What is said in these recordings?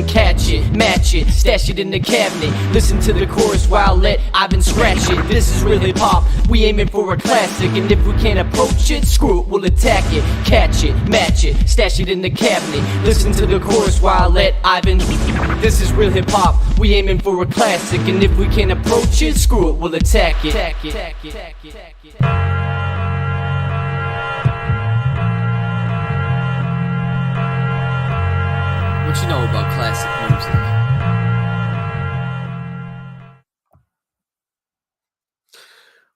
Catch it, match it, stash it in the cabinet. Listen to the chorus while let Ivan scratch it. This is real hip hop, we aiming for a classic. And if we can't approach it, screw it, we'll attack it. Catch it, match it, stash it in the cabinet. Listen to the chorus while let Ivan. This is real hip hop, we aiming for a classic. And if we can't approach it, screw it, we'll attack it. What you know about classic music?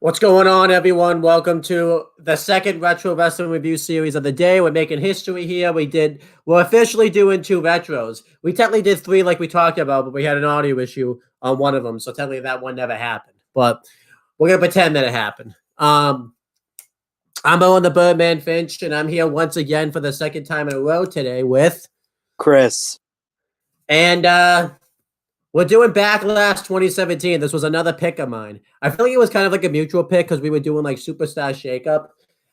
What's going on, everyone? Welcome to the second retro wrestling review series of the day. We're making history here. We're officially doing 2 retros. We technically did 3 like we talked about, but we had an audio issue on one of them, so technically that one never happened. But we're gonna pretend that it happened. I'm Owen the Birdman Finch, and I'm here once again for the second time in a row today with Chris. And we're doing Backlash 2017. This was another pick of mine. I feel like it was kind of like a mutual pick because we were doing like Superstar Shakeup.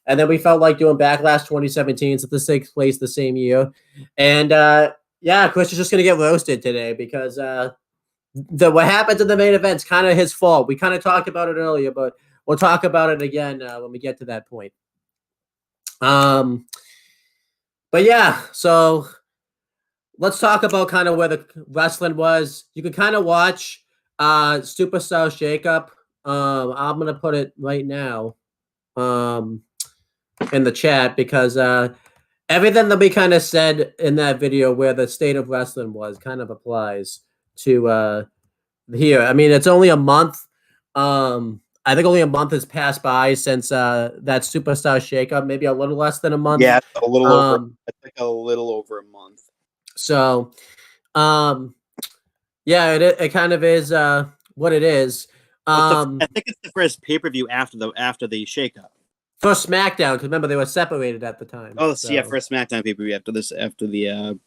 And then we felt like doing Backlash 2017 since this takes place the same year. And yeah, Chris is just going to get roasted today because what happened in the main event's kind of his fault. We kind of talked about it earlier, but we'll talk about it again when we get to that point. But yeah, so let's talk about kind of where the wrestling was. You can kind of watch Superstar Shakeup. I'm going to put it right now in the chat because everything that we kind of said in that video where the state of wrestling was kind of applies to here. I mean, it's only a month. I think only a month has passed by since that Superstar Shakeup, maybe a little less than a month. Yeah, a little over. I think a little over a month. So, yeah, it kind of is what it is. I think it's the first pay-per-view after the shakeup. First SmackDown, because remember they were separated at the time. Oh, so yeah, first SmackDown pay-per-view after the.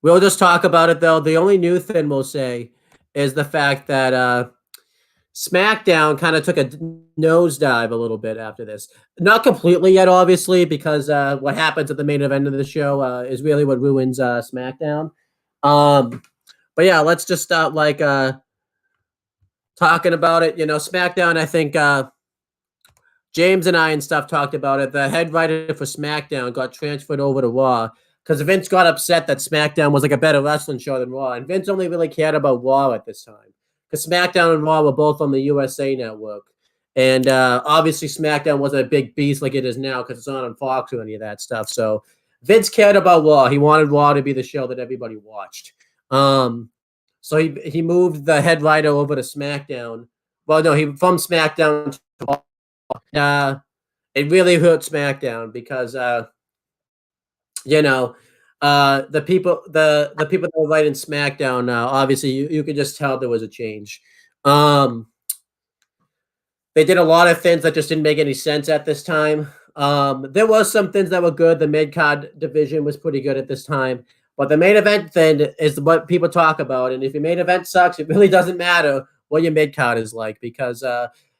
We'll just talk about it though. The only new thing we'll say is the fact that SmackDown kind of took a nosedive a little bit after this. Not completely yet, obviously, because what happens at the main event of the show is really what ruins SmackDown. But yeah, let's just start like talking about it. You know, SmackDown, I think James and I and stuff talked about it. The head writer for SmackDown got transferred over to Raw because Vince got upset that SmackDown was like a better wrestling show than Raw. And Vince only really cared about Raw at this time. Because SmackDown and Raw were both on the USA Network. And obviously SmackDown wasn't a big beast like it is now because it's not on Fox or any of that stuff. So Vince cared about Raw. He wanted Raw to be the show that everybody watched. So he moved the head writer over to SmackDown. Well, no, from SmackDown to Raw. It really hurt SmackDown because, you know, the people that were writing SmackDown now, obviously you could just tell there was a change. They did a lot of things that just didn't make any sense at this time. There was some things that were good. The mid-card division was pretty good at this time. But the main event thing is what people talk about. And if your main event sucks, it really doesn't matter what your mid-card is like because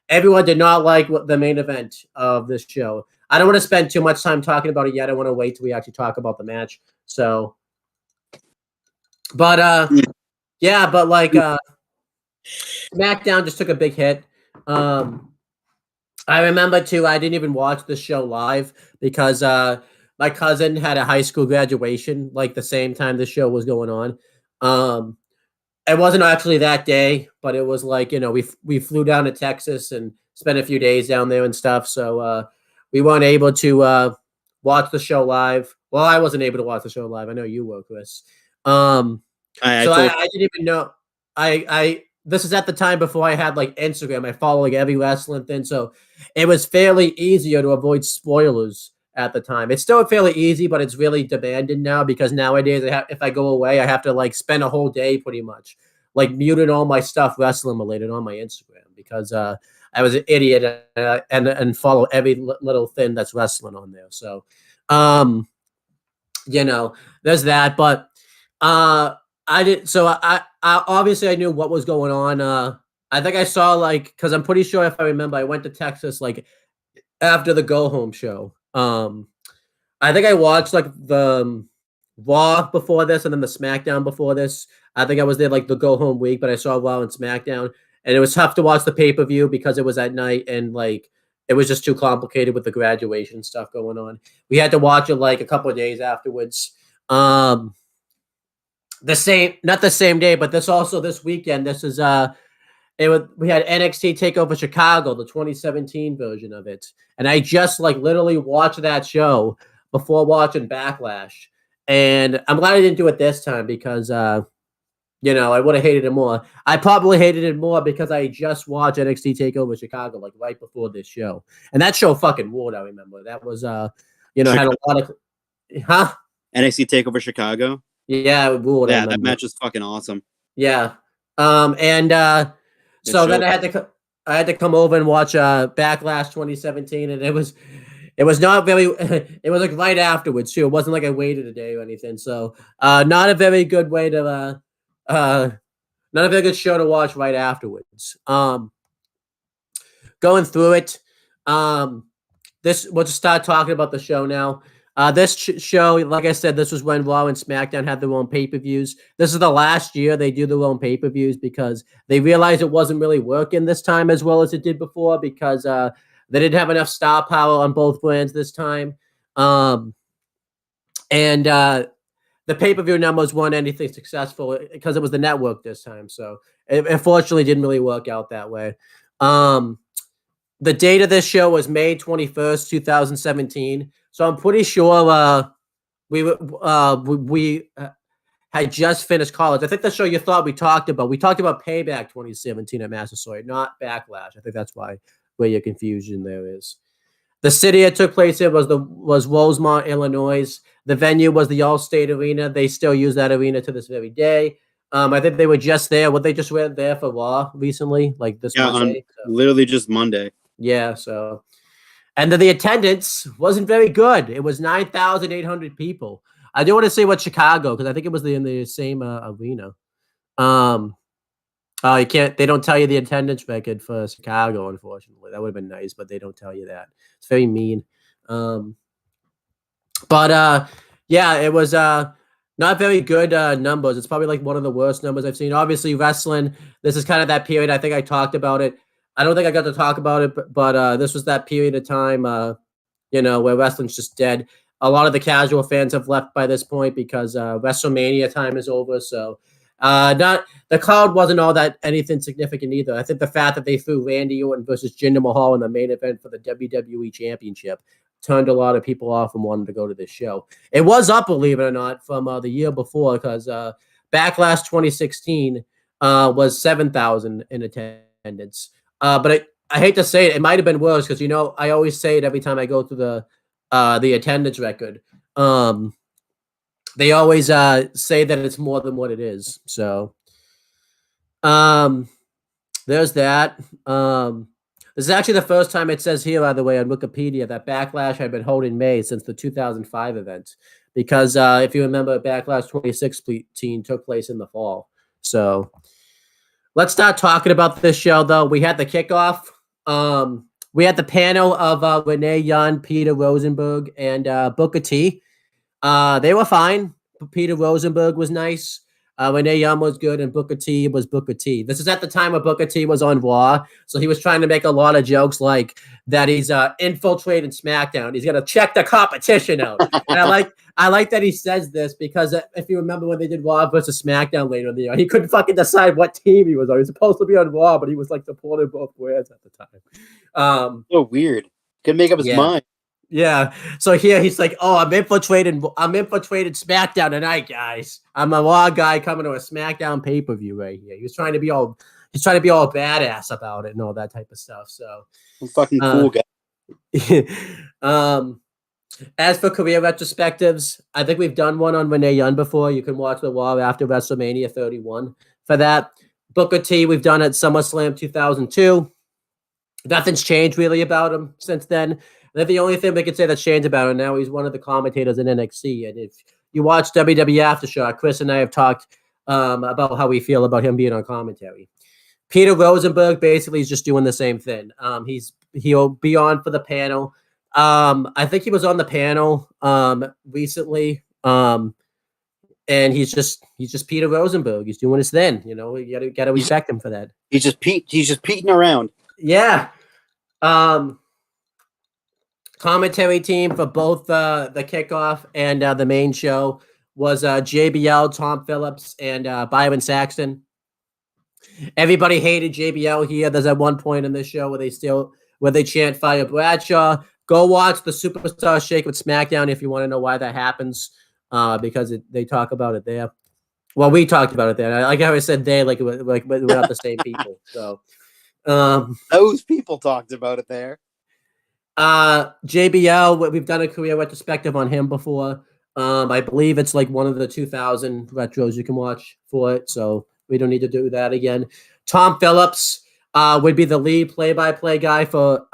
everyone did not like the main event of this show. I don't want to spend too much time talking about it yet. I want to wait till we actually talk about the match. So, but yeah, but like SmackDown just took a big hit. I remember too, I didn't even watch the show live because my cousin had a high school graduation like the same time the show was going on. It wasn't actually that day, but it was like, you know, we flew down to Texas and spent a few days down there and stuff. So we weren't able to watch the show live. Well, I wasn't able to watch the show live. I know you were, Chris. I didn't even know. This is at the time before I had like Instagram. I follow like every wrestling thing, so it was fairly easier to avoid spoilers at the time. It's still fairly easy, but it's really demanding now because nowadays if I go away, I have to like spend a whole day pretty much like muting all my stuff wrestling related on my Instagram because I was an idiot and follow every little thing that's wrestling on there. So, there's that. But I did. So I obviously I knew what was going on. I think I saw like because I'm pretty sure if I remember, I went to Texas like after the Go Home show. I think I watched like the Raw before this and then the SmackDown before this. I think I was there like the Go Home week, but I saw Raw and SmackDown, and it was tough to watch the pay-per-view because it was at night and like it was just too complicated with the graduation stuff going on. We had to watch it like a couple of days afterwards. Not the same day, but this weekend. This is we had NXT TakeOver Chicago, the 2017 version of it, and I just like literally watched that show before watching Backlash, and I'm glad I didn't do it this time because I would have hated it more. I probably hated it more because I just watched NXT TakeOver Chicago like right before this show, and that show fucking ruled. I remember that was had a lot of NXT TakeOver Chicago. Yeah, it ruled. Yeah, that match was fucking awesome. Yeah, so then I had to come over and watch Backlash 2017, and it was not very. It was like right afterwards too. It wasn't like I waited a day or anything. So not a very good way to not a very good show to watch right afterwards. Going through it, we'll just start talking about the show now. This show, like I said, this was when Raw and SmackDown had their own pay-per-views. This is the last year they do their own pay-per-views because they realized it wasn't really working this time as well as it did before because they didn't have enough star power on both brands this time. And the pay-per-view numbers weren't anything successful because it was the network this time. So it unfortunately didn't really work out that way. The date of this show was May 21st, 2017. So I'm pretty sure we had just finished college. I think the show you thought we talked about Payback 2017 at Massasoit, not Backlash. I think that's where your confusion there is. The city it took place in was Rosemont, Illinois. The venue was the Allstate Arena. They still use that arena to this very day. I think they were just there. They just went there for Raw recently, like this Monday. Literally just Monday. Yeah, so. And then the attendance wasn't very good. It was 9,800 people. I do want to say what Chicago, because I think it was in the same arena. You can't. They don't tell you the attendance record for Chicago, unfortunately. That would have been nice, but they don't tell you that. It's very mean. Yeah, it was not very good numbers. It's probably like one of the worst numbers I've seen. Obviously, wrestling. This is kind of that period. I think I talked about it. I don't think I got to talk about it, but this was that period of time, where wrestling's just dead. A lot of the casual fans have left by this point because WrestleMania time is over. So, the crowd wasn't all that anything significant either. I think the fact that they threw Randy Orton versus Jinder Mahal in the main event for the WWE Championship turned a lot of people off and wanted to go to this show. It was up, believe it or not, from the year before because Backlash 2016 was 7,000 in attendance. But I hate to say it might have been worse because I always say it every time I go through the attendance record. They always say that it's more than what it is. So there's that. This is actually the first time it says here, by the way, on Wikipedia that Backlash had been held in May since the 2005 event. Because if you remember, Backlash 2016 took place in the fall. So let's start talking about this show, though. We had the kickoff. We had the panel of Renee Young, Peter Rosenberg, and Booker T. They were fine. Peter Rosenberg was nice. Renee Young was good, and Booker T was Booker T. This is at the time where Booker T was on Raw, so he was trying to make a lot of jokes like that he's infiltrating SmackDown. He's gonna check the competition out. And I like that he says this because if you remember when they did Raw versus SmackDown later in the year, he couldn't fucking decide what team he was on. He was supposed to be on Raw, but he was like supporting both brands at the time. So weird. Couldn't make up his mind. Yeah. So here he's like, "Oh, I'm infiltrating SmackDown tonight, guys. I'm a Raw guy coming to a SmackDown pay-per-view right here." He's trying to be all badass about it and all that type of stuff. So I'm fucking cool guy. As for career retrospectives, I think we've done one on Renee Young before. You can watch the Raw after WrestleMania 31 for that. Booker T, we've done at SummerSlam 2002. Nothing's changed really about him since then. I think the only thing we can say that's changed about him now, he's one of the commentators in NXT. And if you watch WWE Aftershock, Chris and I have talked about how we feel about him being on commentary. Peter Rosenberg basically is just doing the same thing. He'll be on for the panel. I think he was on the panel recently. And he's just Peter Rosenberg. He's doing his thing. You know, you gotta respect him for that. He's just peeking around. Yeah. Commentary team for both the kickoff and the main show was JBL, Tom Phillips, and Byron Saxton. Everybody hated JBL here. There's at one point in this show where they chant "Fire Bradshaw." Go watch the Superstar Shake with SmackDown if you want to know why that happens, because they talk about it there. Well, we talked about it there. Like I said, we're not the same people. So those people talked about it there. JBL, we've done a career retrospective on him before. I believe it's like one of the 2000 retros you can watch for it, so we don't need to do that again. Tom Phillips would be the lead play-by-play guy for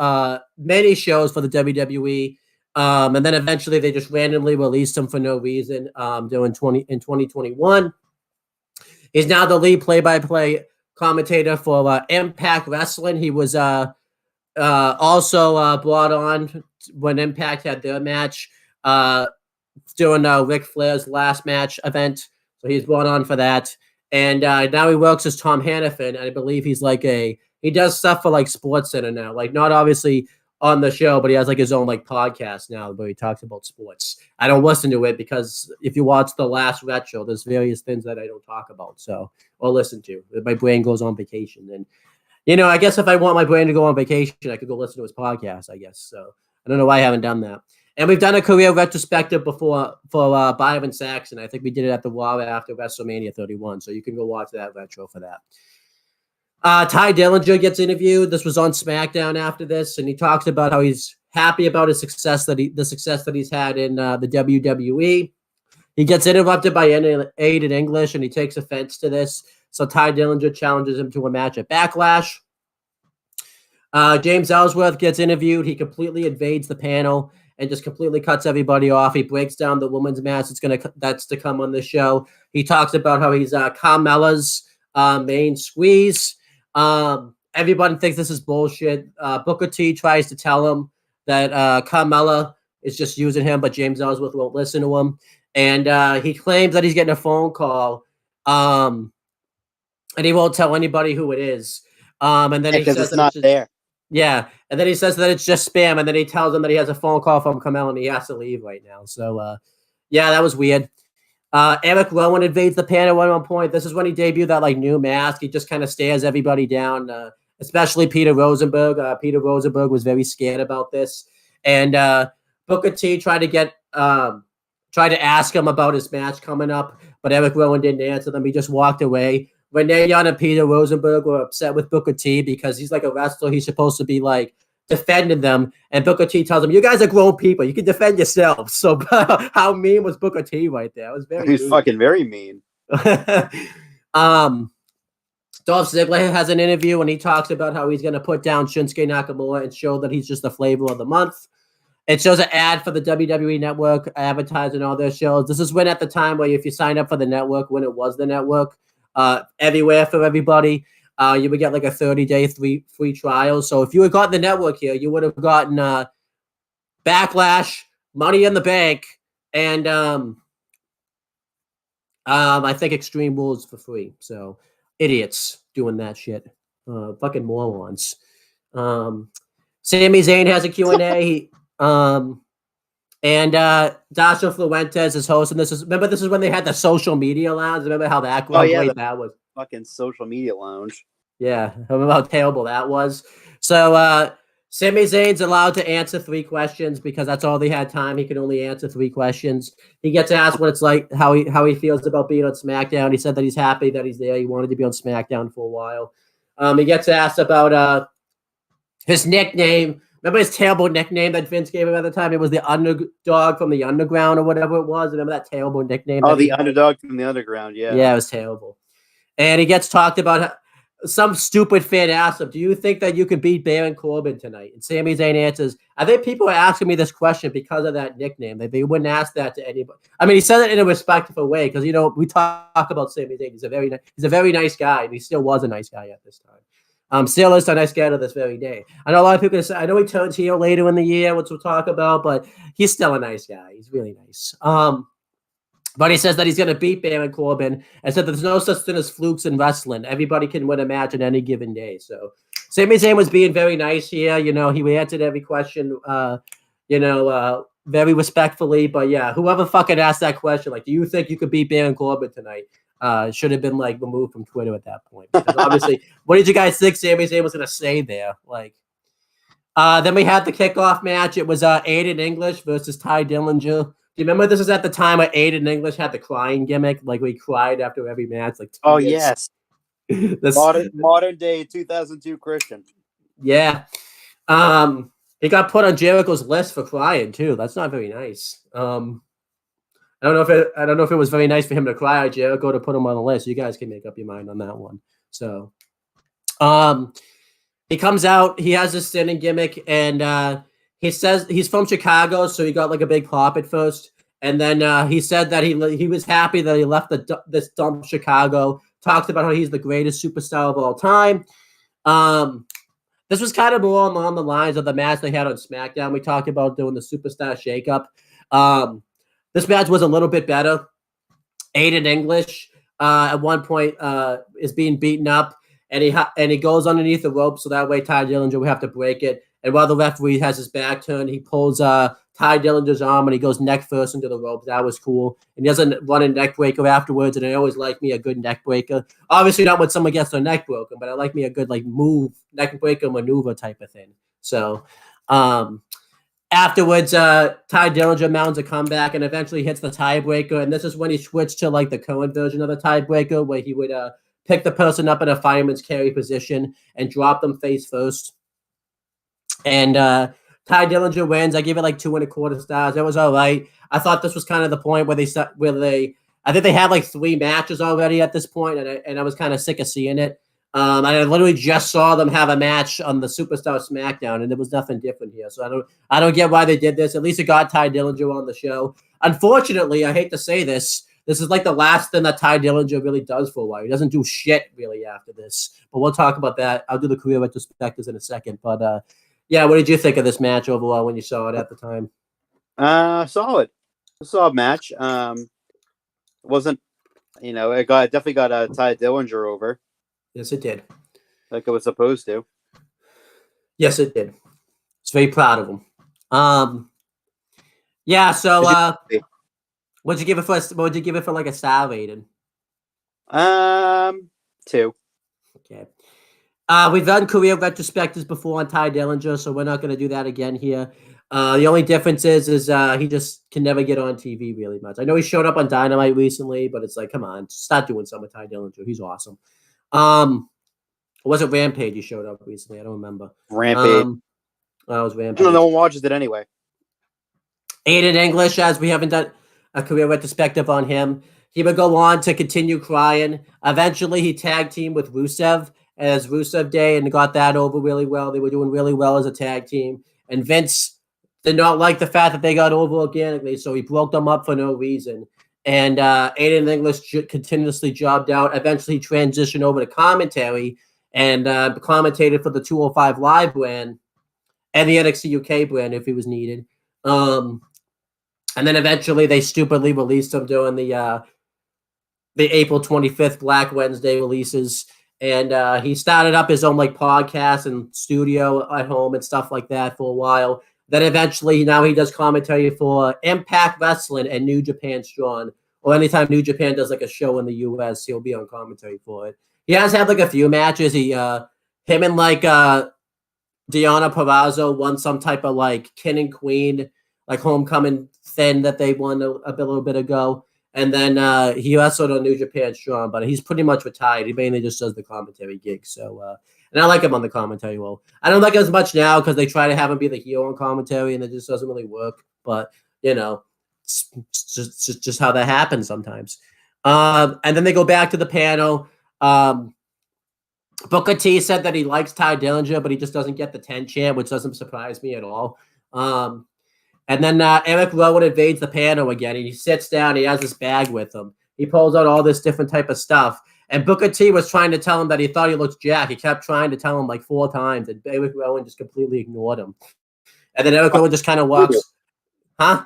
many shows for the WWE, and then eventually they just randomly released him for no reason in 2021. He's now the lead play-by-play commentator for Impact Wrestling. He was also brought on when Impact had their match during Ric Flair's last match event. So he's brought on for that. And now he works as Tom Hannafin. And I believe he's he does stuff for like SportsCenter now. Like not obviously on the show, but he has like his own like podcast now where he talks about sports. I don't listen to it because if you watch the last retro, there's various things that I don't talk about. Or listen to. My brain goes on vacation. And you know, I guess if I want my brain to go on vacation, I could go listen to his podcast, I guess. So I don't know why I haven't done that. And we've done a career retrospective before for Byron Saxton. I think we did it at the Raw after WrestleMania 31. So you can go watch that retro for that. Ty Dillinger gets interviewed. This was on SmackDown after this, and he talks about how he's happy about the success that he's had in the WWE. He gets interrupted by Aiden English, and he takes offense to this. So Ty Dillinger challenges him to a match at Backlash. James Ellsworth gets interviewed. He completely invades the panel and just completely cuts everybody off. He breaks down the women's match that's to come on the show. He talks about how he's Carmella's main squeeze. Everybody thinks this is bullshit. Booker T tries to tell him that Carmella is just using him, but James Ellsworth won't listen to him. And he claims that he's getting a phone call. And he won't tell anybody who it is. And then he says it's not there. Yeah, and then he says that it's just spam, and then he tells him that he has a phone call from Carmella and he has to leave right now. So, yeah, that was weird. Eric Rowan invades the panel at one point. This is when he debuted that like new mask. He just kind of stares everybody down, especially Peter Rosenberg. Peter Rosenberg was very scared about this, and Booker T tried to ask him about his match coming up, but Eric Rowan didn't answer them. He just walked away. Renee Young and Peter Rosenberg were upset with Booker T because he's like a wrestler. He's supposed to be like defending them. And Booker T tells them, you guys are grown people. You can defend yourselves. So how mean was Booker T right there? It was very He's fucking very mean. Dolph Ziggler has an interview and he talks about how he's going to put down Shinsuke Nakamura and show that he's just the flavor of the month. It shows an ad for the WWE Network advertising all their shows. This is when at the time where if you sign up for the network, when it was the network, everywhere for everybody, you would get like a 30-day free trial. So if you had gotten the network here, you would have gotten Backlash, Money in the Bank, and I think Extreme Rules for free. So idiots doing that shit. Fucking morons. Sami Zayn has a Q&A. And Dasha Fuentes is hosting this. This is when they had the social media lounge. Remember how that that was? Fucking social media lounge. Yeah, remember how terrible that was? So Sami Zayn's allowed to answer 3 questions because that's all they had time. He could only answer 3 questions. He gets asked what it's like, how he feels about being on SmackDown. He said that he's happy that he's there. He wanted to be on SmackDown for a while. He gets asked about his nickname, Remember his terrible nickname that Vince gave him at the time? It was the underdog from the underground or whatever it was. Remember that terrible nickname? Oh, the underdog from the underground. Yeah. Yeah, it was terrible. And he gets talked about. Some stupid fan asked him, "Do you think that you could beat Baron Corbin tonight?" And Sami Zayn answers, "I think people are asking me this question because of that nickname. They wouldn't ask that to anybody." I mean, he said it in a respectful way because we talk about Sami Zayn. He's a very nice guy, and he still was a nice guy at this time. Still is a nice guy to this very day. I know a lot of people say, I know he turns heel later in the year, which we'll talk about, but he's still a nice guy. He's really nice. But he says that he's going to beat Baron Corbin and said there's no such thing as flukes in wrestling. Everybody can win a match on any given day. So Sami Zayn was being very nice here. He answered every question, very respectfully. But yeah, whoever fucking asked that question, like, do you think you could beat Baron Corbin tonight? Should have been like removed from Twitter at that point. Because obviously, what did you guys think Sami Zayn was going to say there? Like, then we had the kickoff match. It was Aiden English versus Ty Dillinger. Do you remember this was at the time where Aiden English had the crying gimmick? Like we cried after every match. Like, oh yes, modern day 2002 Christian. Yeah, he got put on Jericho's list for crying too. That's not very nice. I don't know if it was very nice for him to cry at Jericho to put him on the list. You guys can make up your mind on that one. So, he comes out. He has this standing gimmick and. He says he's from Chicago, so he got like a big pop at first. And then he said that he was happy that he left this dump Chicago. Talked about how he's the greatest superstar of all time. This was kind of more along the lines of the match they had on SmackDown. We talked about doing the superstar shakeup. This match was a little bit better. Aiden English at one point is being beaten up, and he goes underneath the rope so that way Ty Dillinger would have to break it. And while the referee has his back turned, he pulls Ty Dillinger's arm and he goes neck first into the rope. That was cool. And he doesn't run a neck breaker afterwards. And I always like me a good neck breaker. Obviously not when someone gets their neck broken, but I like me a good like move, neck breaker maneuver type of thing. So afterwards, Ty Dillinger mounts a comeback and eventually hits the tiebreaker. And this is when he switched to like the current version of the tiebreaker where he would pick the person up in a fireman's carry position and drop them face first. And Ty Dillinger wins. I give it like 2.25 stars. It was all right. I thought this was kind of the point where I think they had like 3 matches already at this point, and I was kind of sick of seeing it. I literally just saw them have a match on the Superstar SmackDown, and there was nothing different here. So I don't get why they did this. At least it got Ty Dillinger on the show. Unfortunately, I hate to say this. This is like the last thing that Ty Dillinger really does for a while. He doesn't do shit really after this. But we'll talk about that. I'll do the career retrospectives in a second. But yeah, what did you think of this match overall when you saw it at the time? Solid. A solid match. Wasn't, it definitely got Ty Dillinger over. Yes, it did. Like it was supposed to. Yes, it did. It's very proud of him. Yeah. So, what'd you give it for like a star rating? 2. Okay. We've done career retrospectives before on Ty Dillinger, so we're not going to do that again here. The only difference is he just can never get on TV really much. I know he showed up on Dynamite recently, but it's like, come on, stop doing something with Ty Dillinger. He's awesome. Was it Rampage he showed up recently? I don't remember. Rampage. It was Rampage. No one watches it anyway. Aiden English, as we haven't done a career retrospective on him. He would go on to continue crying. Eventually, he tag teamed with Rusev as Rusev Day and got that over really well. They were doing really well as a tag team. And Vince did not like the fact that they got over organically, so he broke them up for no reason. And Aiden English continuously jobbed out. Eventually, he transitioned over to commentary and commentated for the 205 Live brand and the NXT UK brand if he was needed. And then eventually, they stupidly released him during the April 25th Black Wednesday releases. And he started up his own like podcast and studio at home and stuff like that for a while. Then eventually now he does commentary for Impact Wrestling and New Japan Strong. Or anytime New Japan does like a show in the US, he'll be on commentary for it. He has had like a few matches. Him and like Deonna Purrazzo won some type of like King and Queen, like homecoming thing that they won a little bit ago. And then he wrestled on New Japan Strong, but he's pretty much retired. He mainly just does the commentary gig. So And I like him on the commentary role. I don't like him as much now because they try to have him be the hero on commentary, and it just doesn't really work. But, it's just how that happens sometimes. And then they go back to the panel. Booker T said that he likes Ty Dillinger, but he just doesn't get the 10 chant, which doesn't surprise me at all. And then Eric Rowan invades the panel again, and he sits down. He has this bag with him. He pulls out all this different type of stuff. And Booker T was trying to tell him that he thought he looked jacked. He kept trying to tell him like 4 times, and Eric Rowan just completely ignored him. And then Eric Rowan just kind of walks. Huh?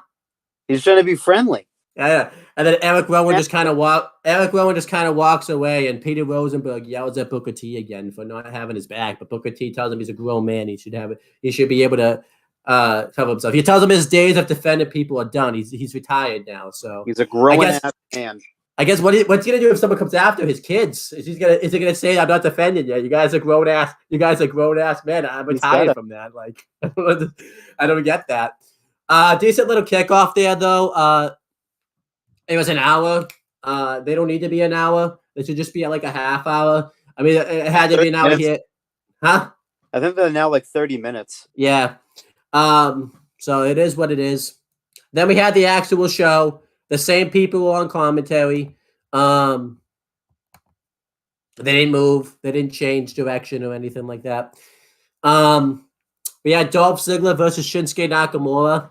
He's trying to be friendly. Yeah. And then Eric Rowan just kind of walks away, and Peter Rosenberg yells at Booker T again for not having his back. But Booker T tells him he's a grown man. He should have it. He should be able to cover himself. He tells him his days of defending people are done. He's retired now. So he's a grown ass man. I guess what's he gonna do if someone comes after his kids? Is he gonna say, I'm not defending you? You guys are grown ass men. I'm retired from that. Like I don't get that. Decent little kickoff there though. It was an hour. They don't need to be an hour. They should just be at like a half hour. I mean, it had to be an hour here. Huh? I think they're now like 30 minutes. Yeah. So it is what it is. Then we had the actual show. The same people were on commentary. They didn't move. They didn't change direction or anything like that. We had Dolph Ziggler versus Shinsuke Nakamura.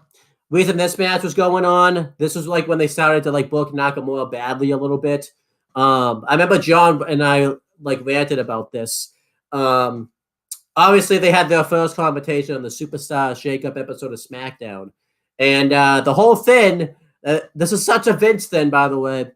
Reason this match was going on, this was like when they started to like book Nakamura badly a little bit. I remember John and I like ranted about this. Obviously, they had their first confrontation on the Superstar Shakeup episode of SmackDown. And the whole thing, this is such a Vince thing, by the way.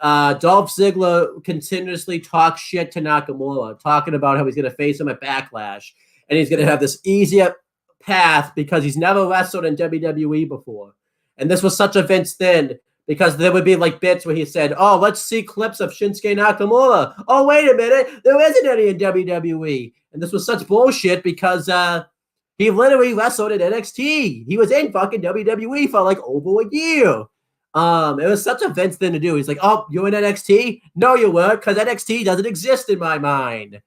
Dolph Ziggler continuously talks shit to Nakamura, talking about how he's going to face him at Backlash. And he's going to have this easier path because he's never wrestled in WWE before. And this was such a Vince thing because there would be like bits where he said, oh, let's see clips of Shinsuke Nakamura. Oh, wait a minute. There isn't any in WWE. And this was such bullshit because he literally wrestled at NXT. He was in fucking WWE for like over a year. It was such a Vince thing to do. He's like, oh, you're in NXT? No, you weren't, because NXT doesn't exist in my mind.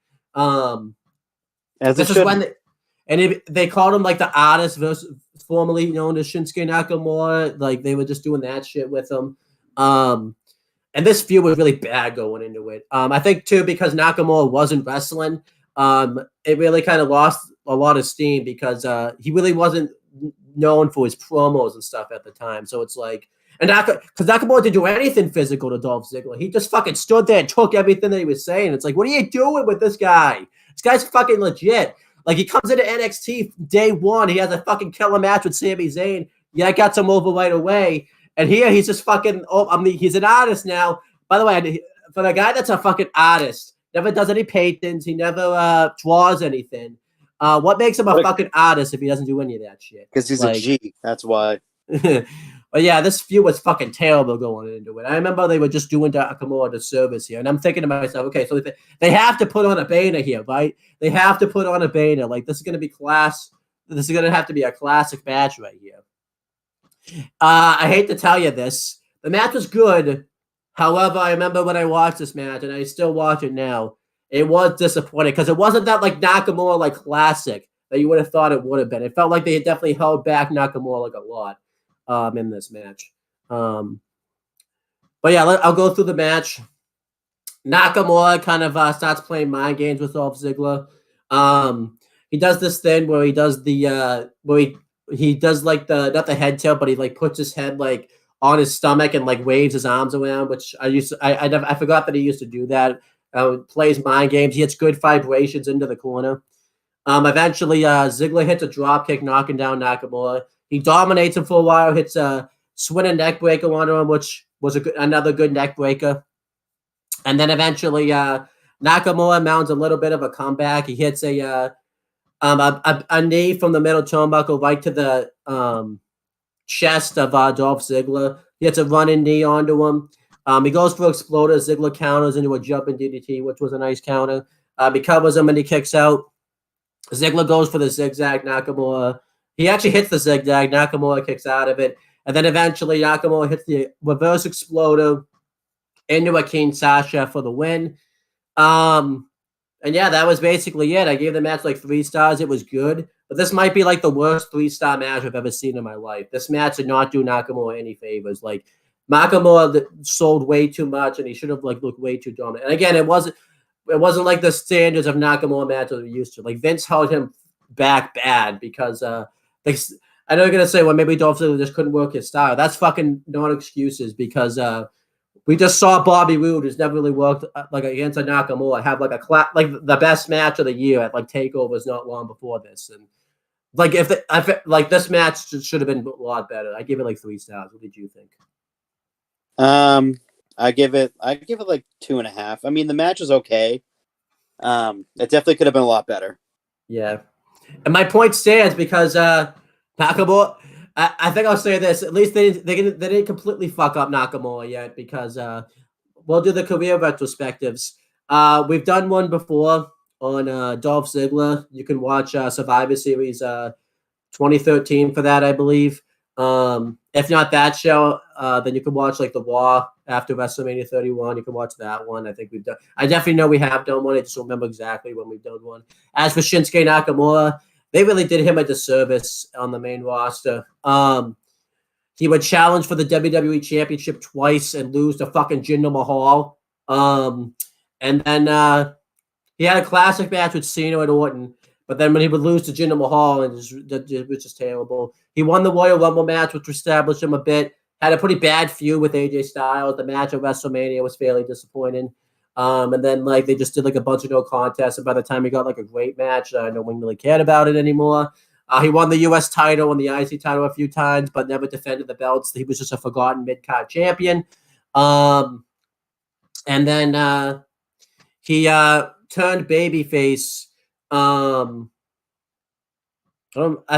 As this is when they called him like the artist versus formerly known as Shinsuke Nakamura. Like they were just doing that shit with him. And this feud was really bad going into it. I think too because Nakamura wasn't wrestling. It really kind of lost a lot of steam because he really wasn't known for his promos and stuff at the time. So it's like, and because Nakamura didn't do anything physical to Dolph Ziggler. He just fucking stood there and took everything that he was saying. It's like, what are you doing with this guy? This guy's fucking legit. Like, he comes into NXT day one. He has a fucking killer match with Sami Zayn. Yeah, I got some over right away. And here he's just fucking, he's an artist now. By the way, for the guy that's a fucking artist, never does any paintings. He never draws anything. What makes him a fucking artist if he doesn't do any of that shit? Because he's a G. That's why. But yeah, this feud was fucking terrible going into it. I remember they were just doing Nakamura the service here. And I'm thinking to myself, okay, so they have to put on a banner here, right? They have to put on a banner. Like, this is going to be class. This is going to have to be a classic match right here. I hate to tell you this. The match was good. However, I remember when I watched this match, and I still watch it now, it was disappointing because it wasn't that like Nakamura like classic that you would have thought it would have been. It felt like they had definitely held back Nakamura like a lot in this match. But yeah, I'll go through the match. Nakamura kind of starts playing mind games with Dolph Ziggler. He does this thing where he does the he does like the not the head tilt, but he like puts his head like on his stomach and like waves his arms around, which I forgot that he used to do that. Plays mind games. He hits good vibrations into the corner. Eventually, Ziggler hits a drop kick, knocking down Nakamura. He dominates him for a while, hits a swinging neck breaker onto him, which was another good neck breaker. And then eventually, Nakamura mounts a little bit of a comeback. He hits a knee from the middle turnbuckle right to the chest of Dolph Ziggler. He hits a running knee onto him. He goes for Exploder. Ziggler counters into a jumping DDT, which was a nice counter. He covers him and he kicks out. Ziggler goes for the zigzag. Nakamura. He actually hits the zigzag. Nakamura kicks out of it. And then eventually Nakamura hits the reverse exploder into a King Sasha for the win. And And yeah, that was basically it. I gave the match like 3 stars. It was good, but this might be like the worst 3-star match I've ever seen in my life. This match did not do Nakamura any favors. Like Nakamura sold way too much, and he should have like looked way too dominant. And again, it wasn't like the standards of Nakamura matches we used to. Like Vince held him back bad because I know you're gonna say, well, maybe Dolph Ziggler just couldn't work his style. That's fucking not excuses because we just saw Bobby Roode, who's never really worked like against a Nakamura, have like like the best match of the year at like takeovers not long before this. And like like this match should have been a lot better. I give it like 3 stars. What did you think? I give it like 2.5. I mean, the match was okay. It definitely could have been a lot better. Yeah, and my point stands because Nakamura. I think I'll say this. At least they didn't completely fuck up Nakamura yet because we'll do the career retrospectives. We've done one before on Dolph Ziggler. You can watch Survivor Series 2013 for that, I believe. If not that show, then you can watch like the Raw after WrestleMania 31. You can watch that one. I think we've done. I definitely know we have done one. I just don't remember exactly when we've done one. As for Shinsuke Nakamura, they really did him a disservice on the main roster. He would challenge for the WWE Championship twice and lose to fucking Jinder Mahal. And then he had a classic match with Cena and Orton. But then when he would lose to Jinder Mahal, it was just terrible. He won the Royal Rumble match, which established him a bit. Had a pretty bad feud with AJ Styles. The match at WrestleMania was fairly disappointing. And then like they just did like a bunch of no contests. And by the time he got like a great match, no one really cared about it anymore. He won the U.S. title and the IC title a few times, but never defended the belts. He was just a forgotten mid-card champion. And then he turned babyface. I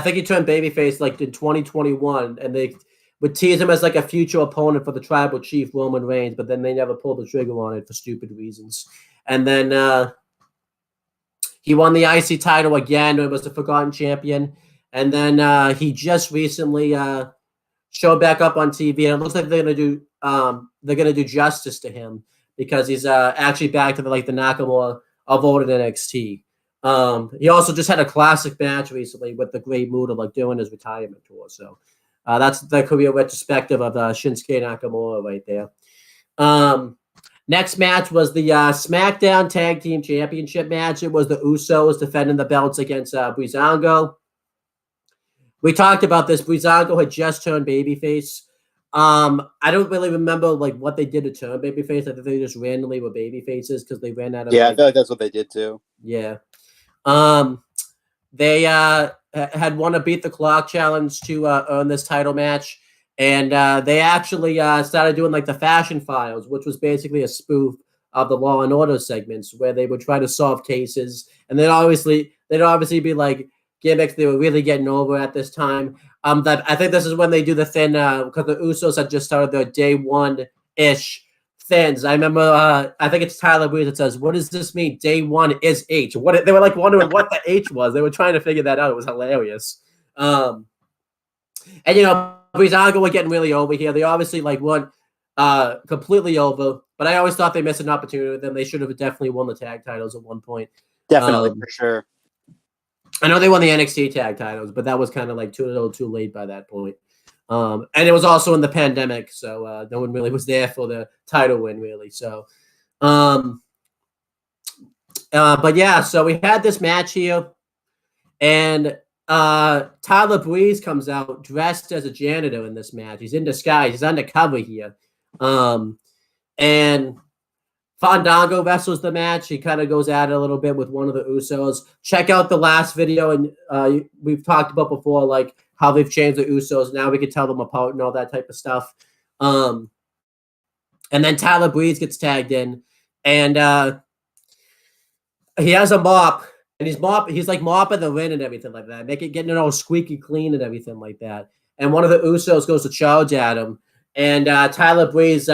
think he turned babyface like in 2021, and they would tease him as like a future opponent for the tribal chief Roman Reigns, but then they never pulled the trigger on it for stupid reasons. And then he won the IC title again. It was the forgotten champion, and then he just recently showed back up on TV, and it looks like they're gonna do justice to him because he's actually back to the Nakamura of old in NXT. He also just had a classic match recently with the Great Muta, like doing his retirement tour. So that's the career retrospective of Shinsuke Nakamura right there. Next match was the SmackDown Tag Team Championship match. It was the Usos defending the belts against Breezango. We talked about this. Breezango had just turned babyface. I don't really remember like what they did to turn babyface. I think they just randomly were babyfaces because they ran out of. Yeah, I feel like that's what they did too. Yeah. They had won a Beat the Clock challenge to earn this title match, and they actually started doing like the Fashion Files, which was basically a spoof of the Law and Order segments where they would try to solve cases, and they'd obviously be like gimmicks they were really getting over at this time. That I think this is when they do the thin because the Usos had just started their day one-ish thins. I remember I think it's Tyler Breeze that says, "What does this mean? Day one is H." What they were like wondering what the H was. They were trying to figure that out. It was hilarious. And Breezango were getting really over here. They obviously like weren't completely over, but I always thought they missed an opportunity with them. They should have definitely won the tag titles at one point. Definitely, for sure. I know they won the NXT tag titles, but that was kind of like a little too late by that point. And it was also in the pandemic, so no one really was there for the title win, really. So, but yeah, so we had this match here, and Tyler Breeze comes out dressed as a janitor in this match. He's in disguise. He's undercover here. And Fandango wrestles the match. He kind of goes at it a little bit with one of the Usos. Check out the last video, and we've talked about before, like how they've changed the Usos. Now we can tell them apart and all that type of stuff. And then Tyler Breeze gets tagged in, and he has a mop, and he's like mopping the ring and everything like that, getting it all squeaky clean and everything like that. And one of the Usos goes to charge at him, and Tyler Breeze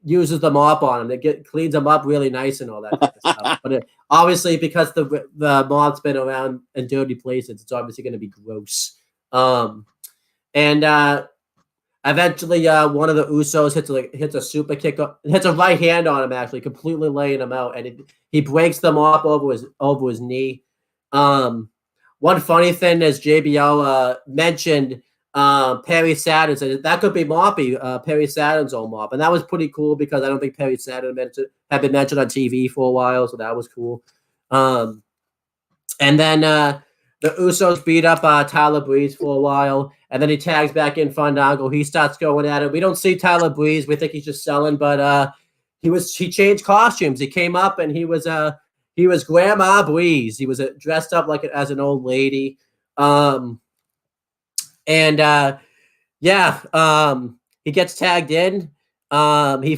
uses the mop on him. It cleans him up really nice and all that type of stuff. But obviously, because the mop's been around in dirty places, it's obviously going to be gross. And I Eventually, one of the Usos hits a super kick, hits a right hand on him, actually, completely laying him out, and he breaks them off over his knee. One funny thing is JBL mentioned Perry Saturn's, and that could be Moppy, Perry Saturn's own mop, and that was pretty cool because I don't think Perry Saturn had been mentioned on TV for a while, so that was cool. And then the Usos beat up Tyler Breeze for a while, and then he tags back in Fandango. He starts going at it. We don't see Tyler Breeze. We think he's just selling, but he changed costumes. He came up and he was Grandma Breeze. He was dressed up as an old lady. He ggets tagged in. He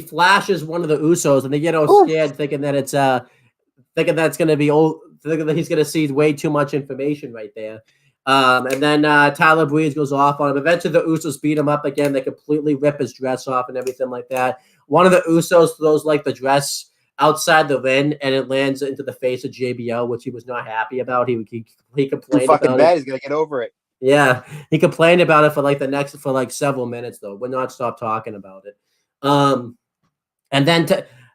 flashes one of the Usos, and they get all scared, thinking that it's going to be old. Thinking that he's going to see way too much information right there. And then Tyler Breeze goes off on him. Eventually, the Usos beat him up again. They completely rip his dress off and everything like that. One of the Usos throws the dress outside the ring, and it lands into the face of JBL, which he was not happy about. He complained Too fucking about bad. it. He's gonna get over it. Yeah, he complained about it for several minutes though. Would not stop talking about it. And then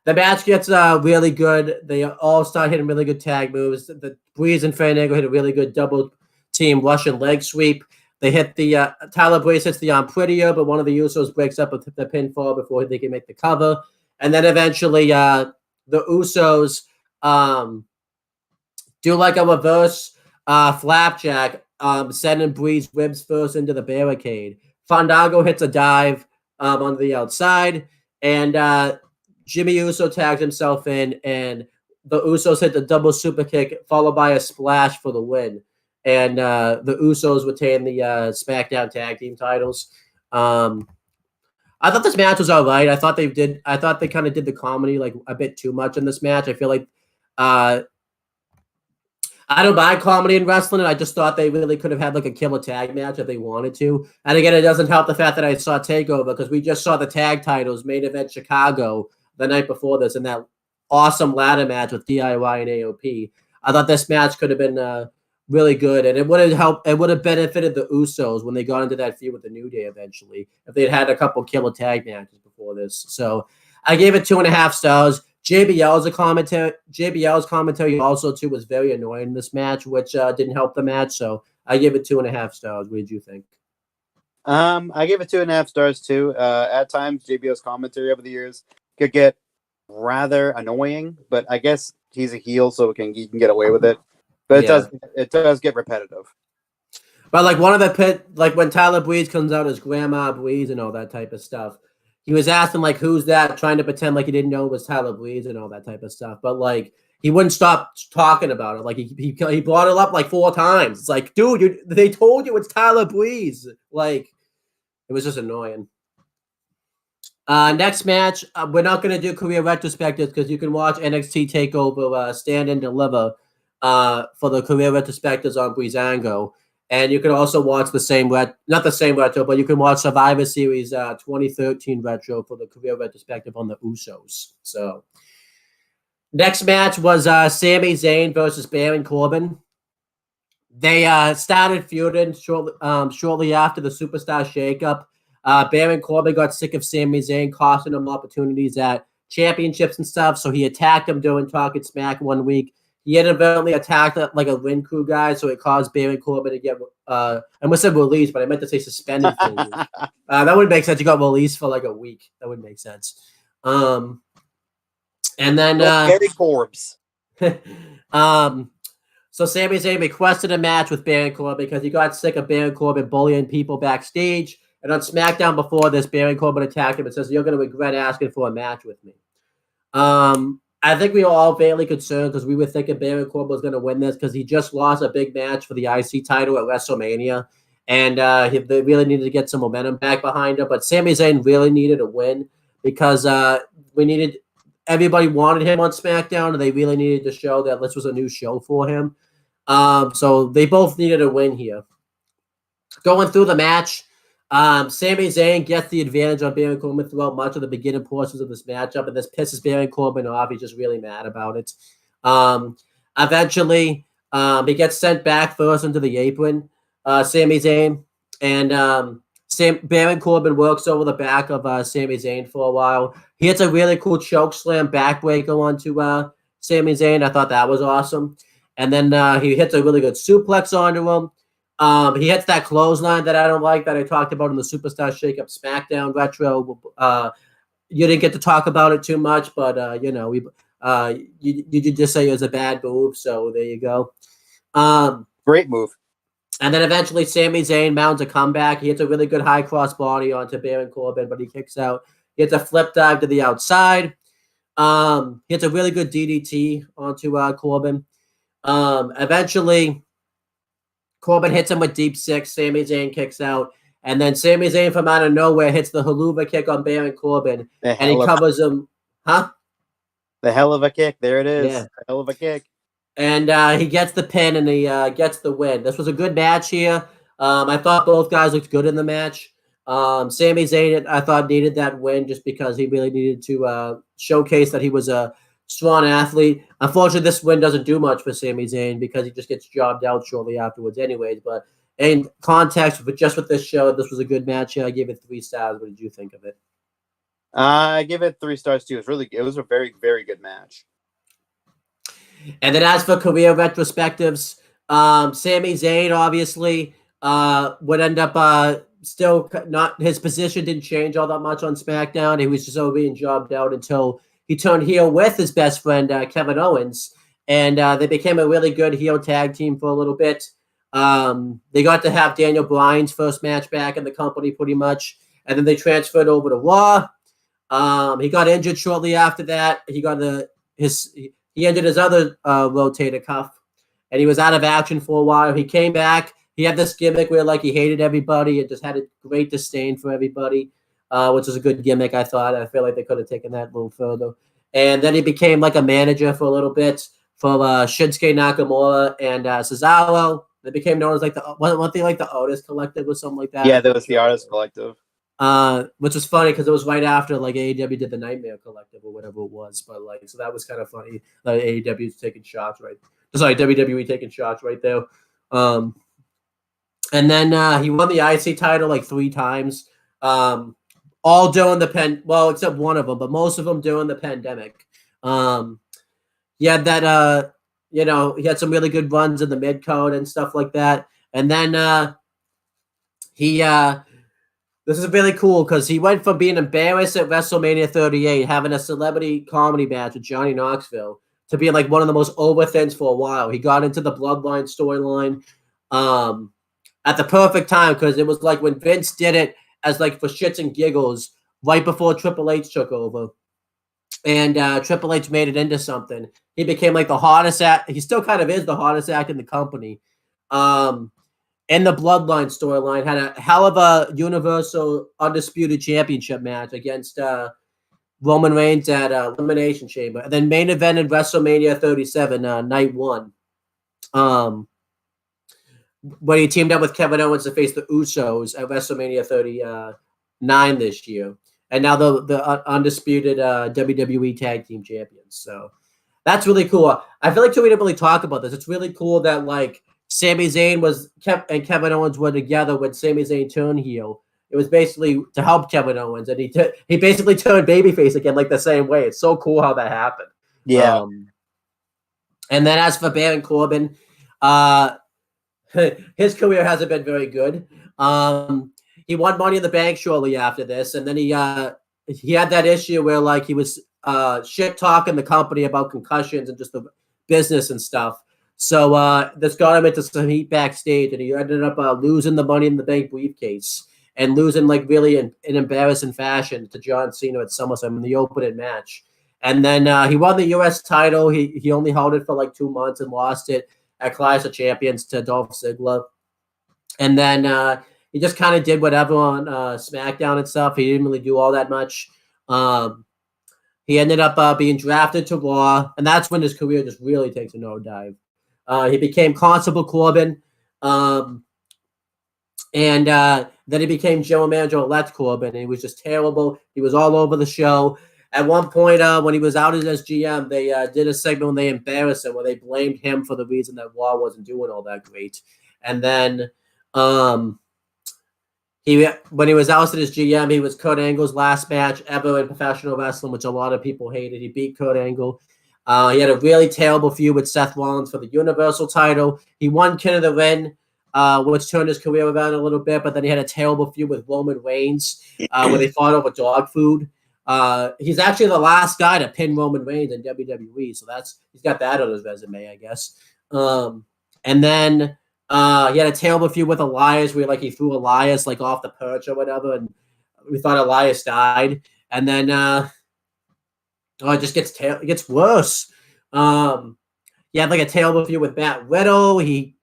the match gets really good. They all start hitting really good tag moves. The Breeze and Fandango hit a really good double team Russian leg sweep. They hit the Tyler Breeze hits the Prettier, but one of the Usos breaks up with the pinfall before they can make the cover. And then eventually the Usos do a reverse flapjack, sending Breeze ribs first into the barricade. Fandango hits a dive on the outside, and Jimmy Uso tags himself in, and the Usos hit the double super kick, followed by a splash for the win. And the Usos retain the SmackDown Tag Team titles. I thought this match was all right. I thought they kind of did the comedy a bit too much in this match. I feel like I don't buy comedy in wrestling, and I just thought they really could have had a killer tag match if they wanted to. And again, it doesn't help the fact that I saw TakeOver, because we just saw the tag titles main event Chicago the night before this in that awesome ladder match with DIY and AOP. I thought this match could have been really good, and it would have helped. It would have benefited the Usos when they got into that feud with the New Day eventually, if they'd had a couple killer tag matches before this. So I gave it 2.5 stars. JBL's commentary also too was very annoying in this match, which didn't help the match. So I gave it 2.5 stars. What did you think? I gave it 2.5 stars too. At times, JBL's commentary over the years could get rather annoying, but I guess he's a heel, so he can get away with it. But it does get repetitive. But one of the when Tyler Breeze comes out as Grandma Breeze and all that type of stuff, he was asking who's that, trying to pretend he didn't know it was Tyler Breeze and all that type of stuff. But he wouldn't stop talking about it. He brought it up 4 times. It's dude, they told you it's Tyler Breeze. It was just annoying. Next match, we're not going to do career retrospectives because you can watch NXT TakeOver Stand and Deliver for the career retrospectives on Breezango. And you can also watch not the same retro, but you can watch Survivor Series 2013 retro for the career retrospective on the Usos. So next match was Sami Zayn versus Baron Corbin. They started feuding shortly after the Superstar shakeup. Baron Corbin got sick of Sami Zayn costing him opportunities at championships and stuff, so he attacked him during Talking Smack one week. He inadvertently attacked a Ring Crew guy, so it caused Baron Corbin to get I almost said released, but I meant to say suspended for a week. That would make sense. He got released for a week. That would make sense. And then Gary Corbs. So Sami Zayn requested a match with Baron Corbin because he got sick of Baron Corbin bullying people backstage. And on SmackDown before this, Baron Corbin attacked him and says, "You're going to regret asking for a match with me." I think we were all fairly concerned because we were thinking Baron Corbin was going to win this because he just lost a big match for the IC title at WrestleMania. And they really needed to get some momentum back behind him. But Sami Zayn really needed a win because everybody wanted him on SmackDown, and they really needed to show that this was a new show for him. So they both needed a win here. Going through the match, Sami Zayn gets the advantage on Baron Corbin throughout much of the beginning portions of this matchup, and this pisses Baron Corbin off. He's just really mad about it. Eventually, he gets sent back first into the apron, Sami Zayn, and Baron Corbin works over the back of Sami Zayn for a while. He hits a really cool choke slam backbreaker onto Sami Zayn. I thought that was awesome. And then he hits a really good suplex onto him. He hits that clothesline that I don't like that I talked about in the Superstar Shakeup SmackDown Retro. You didn't get to talk about it too much, but you know, you just say it was a bad move, so there you go. Great move. And then eventually Sami Zayn mounts a comeback. He hits a really good high cross body onto Baron Corbin, but he kicks out. He hits a flip dive to the outside. He hits a really good DDT onto Corbin. Eventually, Corbin hits him with deep six. Sami Zayn kicks out. And then Sami Zayn from out of nowhere hits the haluva kick on Baron Corbin. And he covers him. Huh? The hell of a kick. There it is. Yeah. The hell of a kick. And he gets the pin and he gets the win. This was a good match here. I thought both guys looked good in the match. Sami Zayn, I thought, needed that win just because he really needed to showcase that he was a strong athlete. Unfortunately, this win doesn't do much for Sami Zayn because he just gets jobbed out shortly afterwards anyways. But in context, but just with this show, this was a good match. I gave it 3 stars. What did you think of it? I give it 3 stars too. It was a very, very good match. And then as for career retrospectives, Sami Zayn obviously would end up still not, his position didn't change all that much on SmackDown. He was just over being jobbed out until he turned heel with his best friend Kevin Owens, and they became a really good heel tag team for a little bit. They got to have Daniel Bryan's first match back in the company pretty much, and then they transferred over to Raw. He got injured shortly after that. He injured his other rotator cuff, and he was out of action for a while. He came back. He had this gimmick where like he hated everybody and just had a great disdain for everybody, which was a good gimmick, I thought. I feel like they could have taken that a little further. And then he became like a manager for a little bit for Shinsuke Nakamura and Cesaro. They became known as like weren't they like the Artist Collective or something like that? Yeah, that was the Artist Collective. Which was funny because it was right after like AEW did the Nightmare Collective or whatever it was. But like, so that was kind of funny. Like AEW's taking shots WWE taking shots right there. And then he won the IC title like 3 times. All during the well, except one of them, but most of them during the pandemic. He had that he had some really good runs in the mid-card and stuff like that. And then this is really cool because he went from being embarrassed at WrestleMania 38, having a celebrity comedy match with Johnny Knoxville, to being like one of the most over things for a while. He got into the Bloodline storyline at the perfect time because it was like when Vince did it as like for shits and giggles right before Triple H took over. And Triple H made it into something. He became like the hottest act. He still kind of is the hottest act in the company. In the Bloodline storyline, had a hell of a Universal Undisputed Championship match against Roman Reigns at Elimination Chamber. And then main event in WrestleMania 37, night 1. When he teamed up with Kevin Owens to face the Usos at WrestleMania 39 this year. And now the undisputed WWE Tag Team Champions. So that's really cool. I feel like we didn't really talk about this. It's really cool that like Sami Zayn and Kevin Owens were together when Sami Zayn turned heel. It was basically to help Kevin Owens, and he basically turned babyface again like the same way. It's so cool how that happened. Yeah. And then as for Baron Corbin, his career hasn't been very good. He won Money in the Bank shortly after this, and then he had that issue where like he was shit talking the company about concussions and just the business and stuff. So this got him into some heat backstage, and he ended up losing the Money in the Bank briefcase and losing like really in embarrassing fashion to John Cena at SummerSlam in the opening match. And then he won the U.S. title. He only held it for like 2 months and lost it at Clash of Champions to Dolph Ziggler. And then he just kind of did whatever on SmackDown and stuff. He didn't really do all that much. He ended up being drafted to Raw, and that's when his career just really takes a nosedive. He became Constable Corbin, and then he became General Manager-elect Corbin, and he was just terrible. He was all over the show. At one point, when he was outed as GM, they did a segment when they embarrassed him, where they blamed him for the reason that Raw wasn't doing all that great. And then when he was ousted as GM, he was Kurt Angle's last match ever in professional wrestling, which a lot of people hated. He beat Kurt Angle. He had a really terrible feud with Seth Rollins for the Universal title. He won King of the Ring, which turned his career around a little bit, but then he had a terrible feud with Roman Reigns where they fought over dog food. He's actually the last guy to pin Roman Reigns in WWE, so he's got that on his resume, I guess. And then he had a terrible feud with Elias where he threw Elias off the perch or whatever, and we thought Elias died. And then it just gets worse. He had a terrible feud with Matt Riddle. He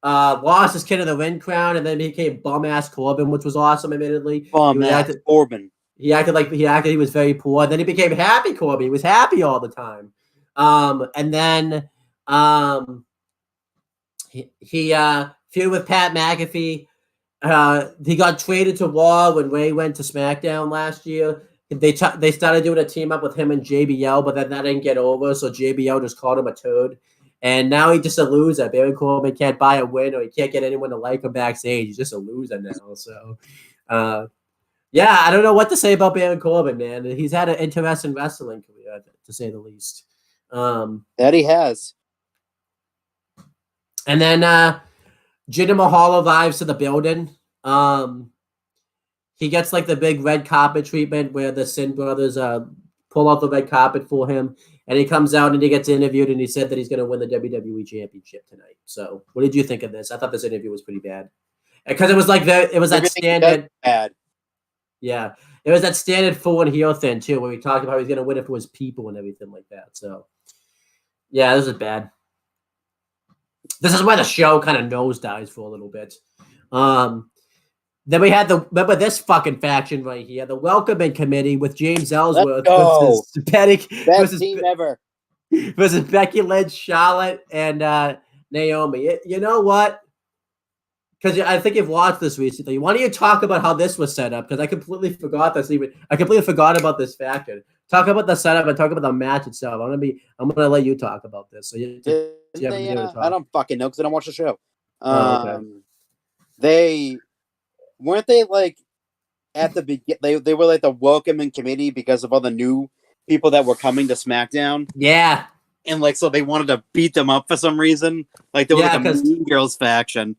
lost his King of the Ring crown, and then he became bum-ass Corbin, which was awesome, admittedly. Bum-ass Corbin. He acted like he was very poor. Then he became happy Corbin. He was happy all the time. And then he feuded with Pat McAfee. He got traded to Raw when Ray went to SmackDown last year. They started doing a team up with him and JBL, but then that didn't get over, so JBL just called him a turd. And now he's just a loser. Baron Corbin can't buy a win, or he can't get anyone to like him backstage. He's just a loser now. So, yeah, I don't know what to say about Baron Corbin, man. He's had an interesting wrestling career, to say the least. That he has. And then Jinder Mahal arrives to the building. He gets the big red carpet treatment where the Sin brothers pull out the red carpet for him, and he comes out and he gets interviewed, and he said that he's going to win the WWE Championship tonight. So, what did you think of this? I thought this interview was pretty bad because it was that standard bad. Yeah, it was that standard full and heel thing too, where he talked about how he's going to win it for his people and everything like that. So, yeah, this is bad. This is where the show kind of nosedives for a little bit. Then we had remember this fucking faction right here, the Welcoming Committee with James Ellsworth versus Best team ever. Versus Becky Lynch, Charlotte, and Naomi. You know what? Because I think you've watched this recently. Why don't you talk about how this was set up? Because I completely forgot this. I completely forgot about this faction. Talk about the setup and talk about the match itself. I'm gonna let you talk about this. So I don't fucking know because I don't watch the show. Okay. They weren't they at the beginning. They were the welcoming committee because of all the new people that were coming to SmackDown. Yeah, and so they wanted to beat them up for some reason. They were a Mean Girls faction.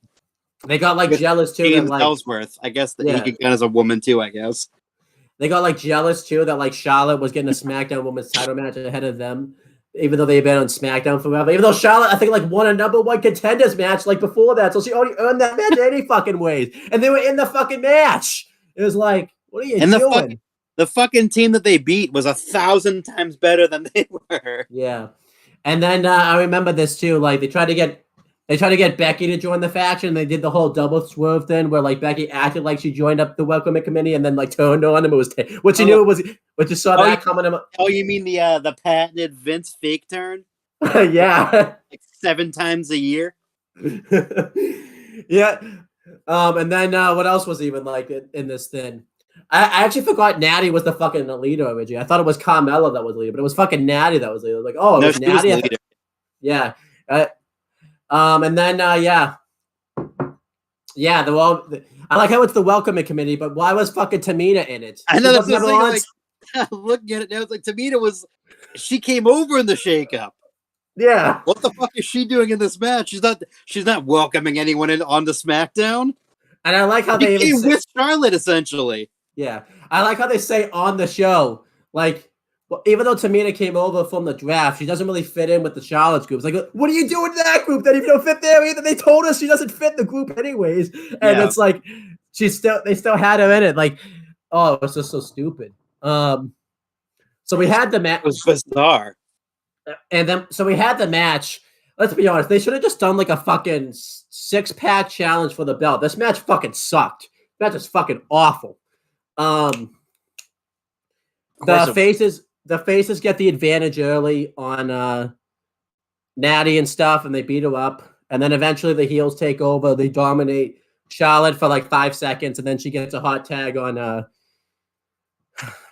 They got jealous too. James Ellsworth, I guess he could count as a woman too. I guess they got jealous too that Charlotte was getting a SmackDown Women's title match ahead of them, even though they've been on SmackDown forever. Even though Charlotte, I think won a #1 contenders match before that, so she already earned that match any fucking ways. And they were in the fucking match. It was what are you doing? The fucking team that they beat was 1,000 times better than they were. Yeah, and then I remember this too. They tried to get Becky to join the faction. They did the whole double swerve thing where Becky acted like she joined up the welcoming committee and then turned on him. It was what you knew it was. What you saw that coming. Oh, you mean the patented Vince fake turn? Yeah, 7 times a year. Yeah. And then what else was even in this thing? I actually forgot Natty was the fucking leader originally. I thought it was Carmella that was the leader, but it was fucking Natty that was the leader. It was Natty. Was yeah. And then they're all. I like how it's the welcoming committee, but why was fucking Tamina in it? I know that's the thing. Looking at it now, it's Tamina she came over in the shakeup. Yeah. What the fuck is she doing in this match? She's not welcoming anyone on the SmackDown. And I like how they came with Charlotte essentially. Yeah, I like how they say on the show, even though Tamina came over from the draft, she doesn't really fit in with the Charlotte's group. It's what are you doing in that group that if you don't fit there either? They told us she doesn't fit the group anyways. And it's they still had her in it. Oh, it's just so stupid. So we had the match. It was bizarre. And then, so we had the match. Let's be honest. They should have just done a fucking 6-pack challenge for the belt. This match fucking sucked. That is fucking awful. The faces get the advantage early on Natty and stuff, and they beat her up. And then eventually the heels take over. They dominate Charlotte for 5 seconds, and then she gets a hot tag on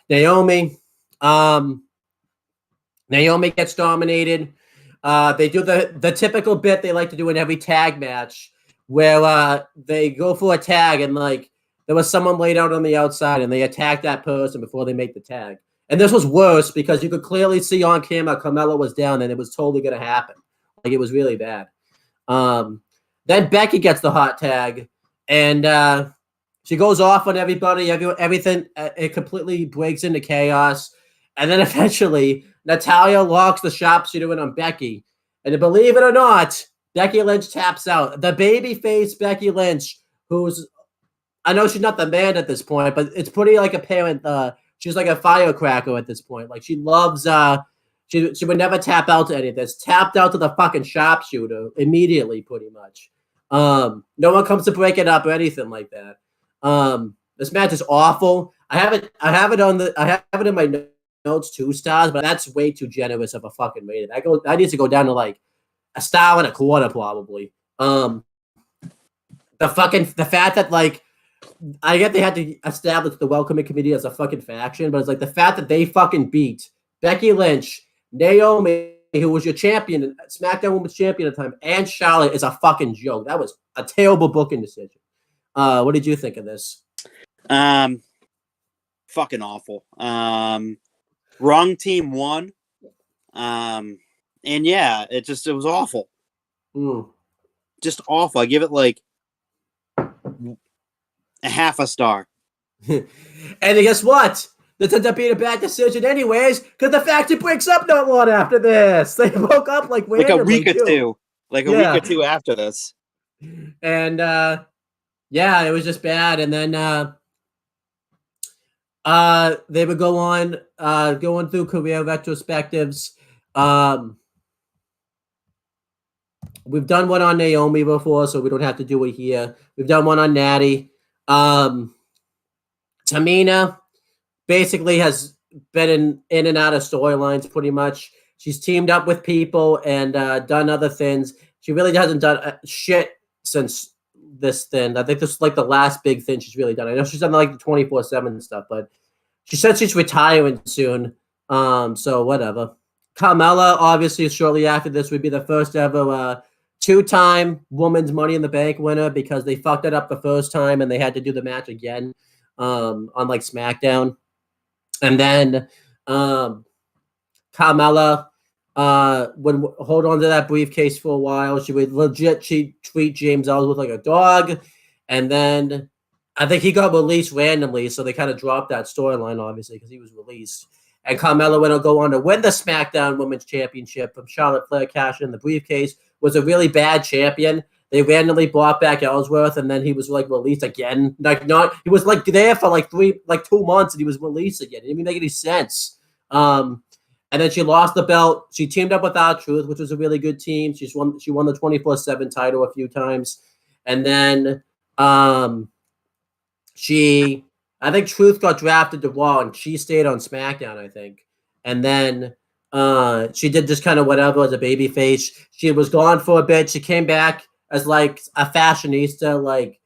Naomi. Naomi gets dominated. They do the typical bit they like to do in every tag match, where they go for a tag and there was someone laid out on the outside, and they attacked that person before they make the tag. And this was worse because you could clearly see on camera Carmella was down, and it was totally going to happen. Like, it was really bad. Then Becky gets the hot tag, and she goes off on everybody. Everything it completely breaks into chaos. And then eventually, Natalya locks the sharpshooter in on Becky. And believe it or not, Becky Lynch taps out. The babyface Becky Lynch, who's, I know she's not the man at this point, but it's pretty like apparent. She's like a firecracker at this point. Like, she loves, she would never tap out to any of this. Tapped out to the fucking sharpshooter immediately, pretty much. No one comes to break it up or anything like that. This match is awful. I have it in my notes 2 stars, but that's way too generous of a fucking rating. I need to go down to like a star and a quarter probably. The fact that like I get they had to establish the welcoming committee as a fucking faction, but it's like the fact that they fucking beat Becky Lynch, Naomi, who was your champion, SmackDown Women's Champion at the time, and Charlotte is a fucking joke. That was a terrible booking decision. What did you think of this? Fucking awful. Wrong team won. And yeah, it was awful. Just awful. I give it like a half a star. And guess what? This ended up being a bad decision anyways, because the faction breaks up not long after this. They broke up like a week or two. Like a week or two after this. And yeah, it was just bad. And then they would go on going through career retrospectives. We've done one on Naomi before, so we don't have to do it here. We've done one on Natty. Tamina basically has been in and out of storylines pretty much. She's teamed up with people and done other things. She really hasn't done shit since this thing. I think this is like the last big thing she's really done. I know she's done like the 24/7 stuff, but she said she's retiring soon. So whatever. Carmella, obviously, shortly after this would be the first ever 2-time Women's Money in the Bank winner because they fucked it up the first time and they had to do the match again on like SmackDown. And then Carmella would hold on to that briefcase for a while. She treat James Ellsworth like a dog. And then I think he got released randomly, so they kind of dropped that storyline, obviously, because he was released. And Carmella went to go on to win the SmackDown Women's Championship from Charlotte Flair, cashing in the briefcase. Was a really bad champion. They randomly brought back Ellsworth, and then he was like released again. He was like there for like 2 months, and he was released again. It didn't even make any sense. And then she lost the belt. She teamed up with R-Truth, which was a really good team. She won the 24/7 title a few times, and then I think Truth got drafted to Raw, and she stayed on SmackDown, I think. And then she did just kind of whatever as a babyface. She was gone for a bit. She came back as like a fashionista, like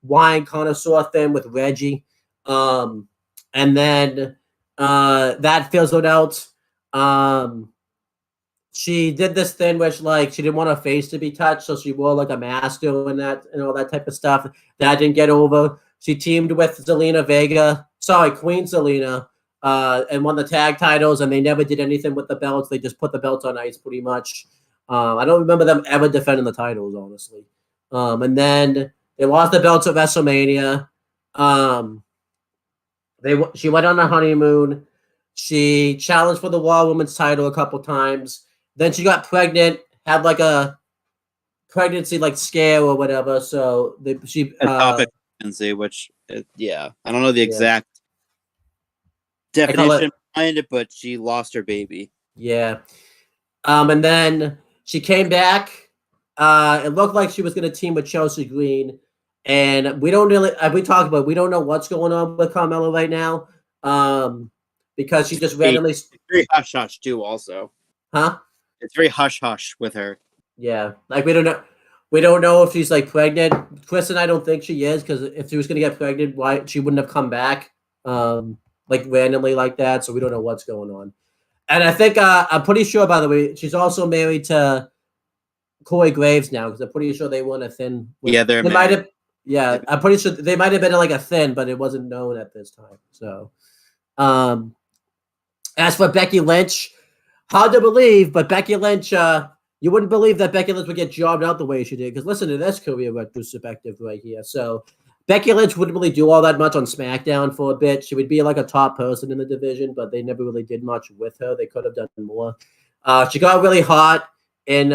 wine connoisseur thing with Reggie. And then that fizzled out. She did this thing which like she didn't want her face to be touched, so she wore like a mask and that and all that type of stuff. That didn't get over. She teamed with Queen Zelina, and won the tag titles, and they never did anything with the belts. They just put the belts on ice pretty much. I don't remember them ever defending the titles, honestly. And then they lost the belts at WrestleMania. She went on a honeymoon. She challenged for the Raw Women's title a couple times. Then she got pregnant, had like a pregnancy like scare or whatever. So pregnancy, which I don't know the exact definition behind it, but she lost her baby. Yeah. And then she came back. It looked like she was going to team with Chelsea Green, and we don't really. We talked about. We don't know what's going on with Carmella right now, because she just randomly. It's very hush hush too. Also, it's very hush hush with her. Yeah, like we don't know. We don't know if she's like pregnant. Chris and I don't think she is, because if she was going to get pregnant, why she wouldn't have come back like randomly like that. So we don't know what's going on. And I think I'm pretty sure, by the way, she's also married to Corey Graves now, because I'm pretty sure they won a thing. Yeah, they might have. Yeah, I'm pretty sure they might have been like a thin, but it wasn't known at this time. So, as for Becky Lynch, hard to believe, but Becky Lynch, you wouldn't believe that Becky Lynch would get jobbed out the way she did. Because listen to this career retrospective right here. So, Becky Lynch wouldn't really do all that much on SmackDown for a bit. She would be like a top person in the division, but they never really did much with her. They could have done more. She got really hot in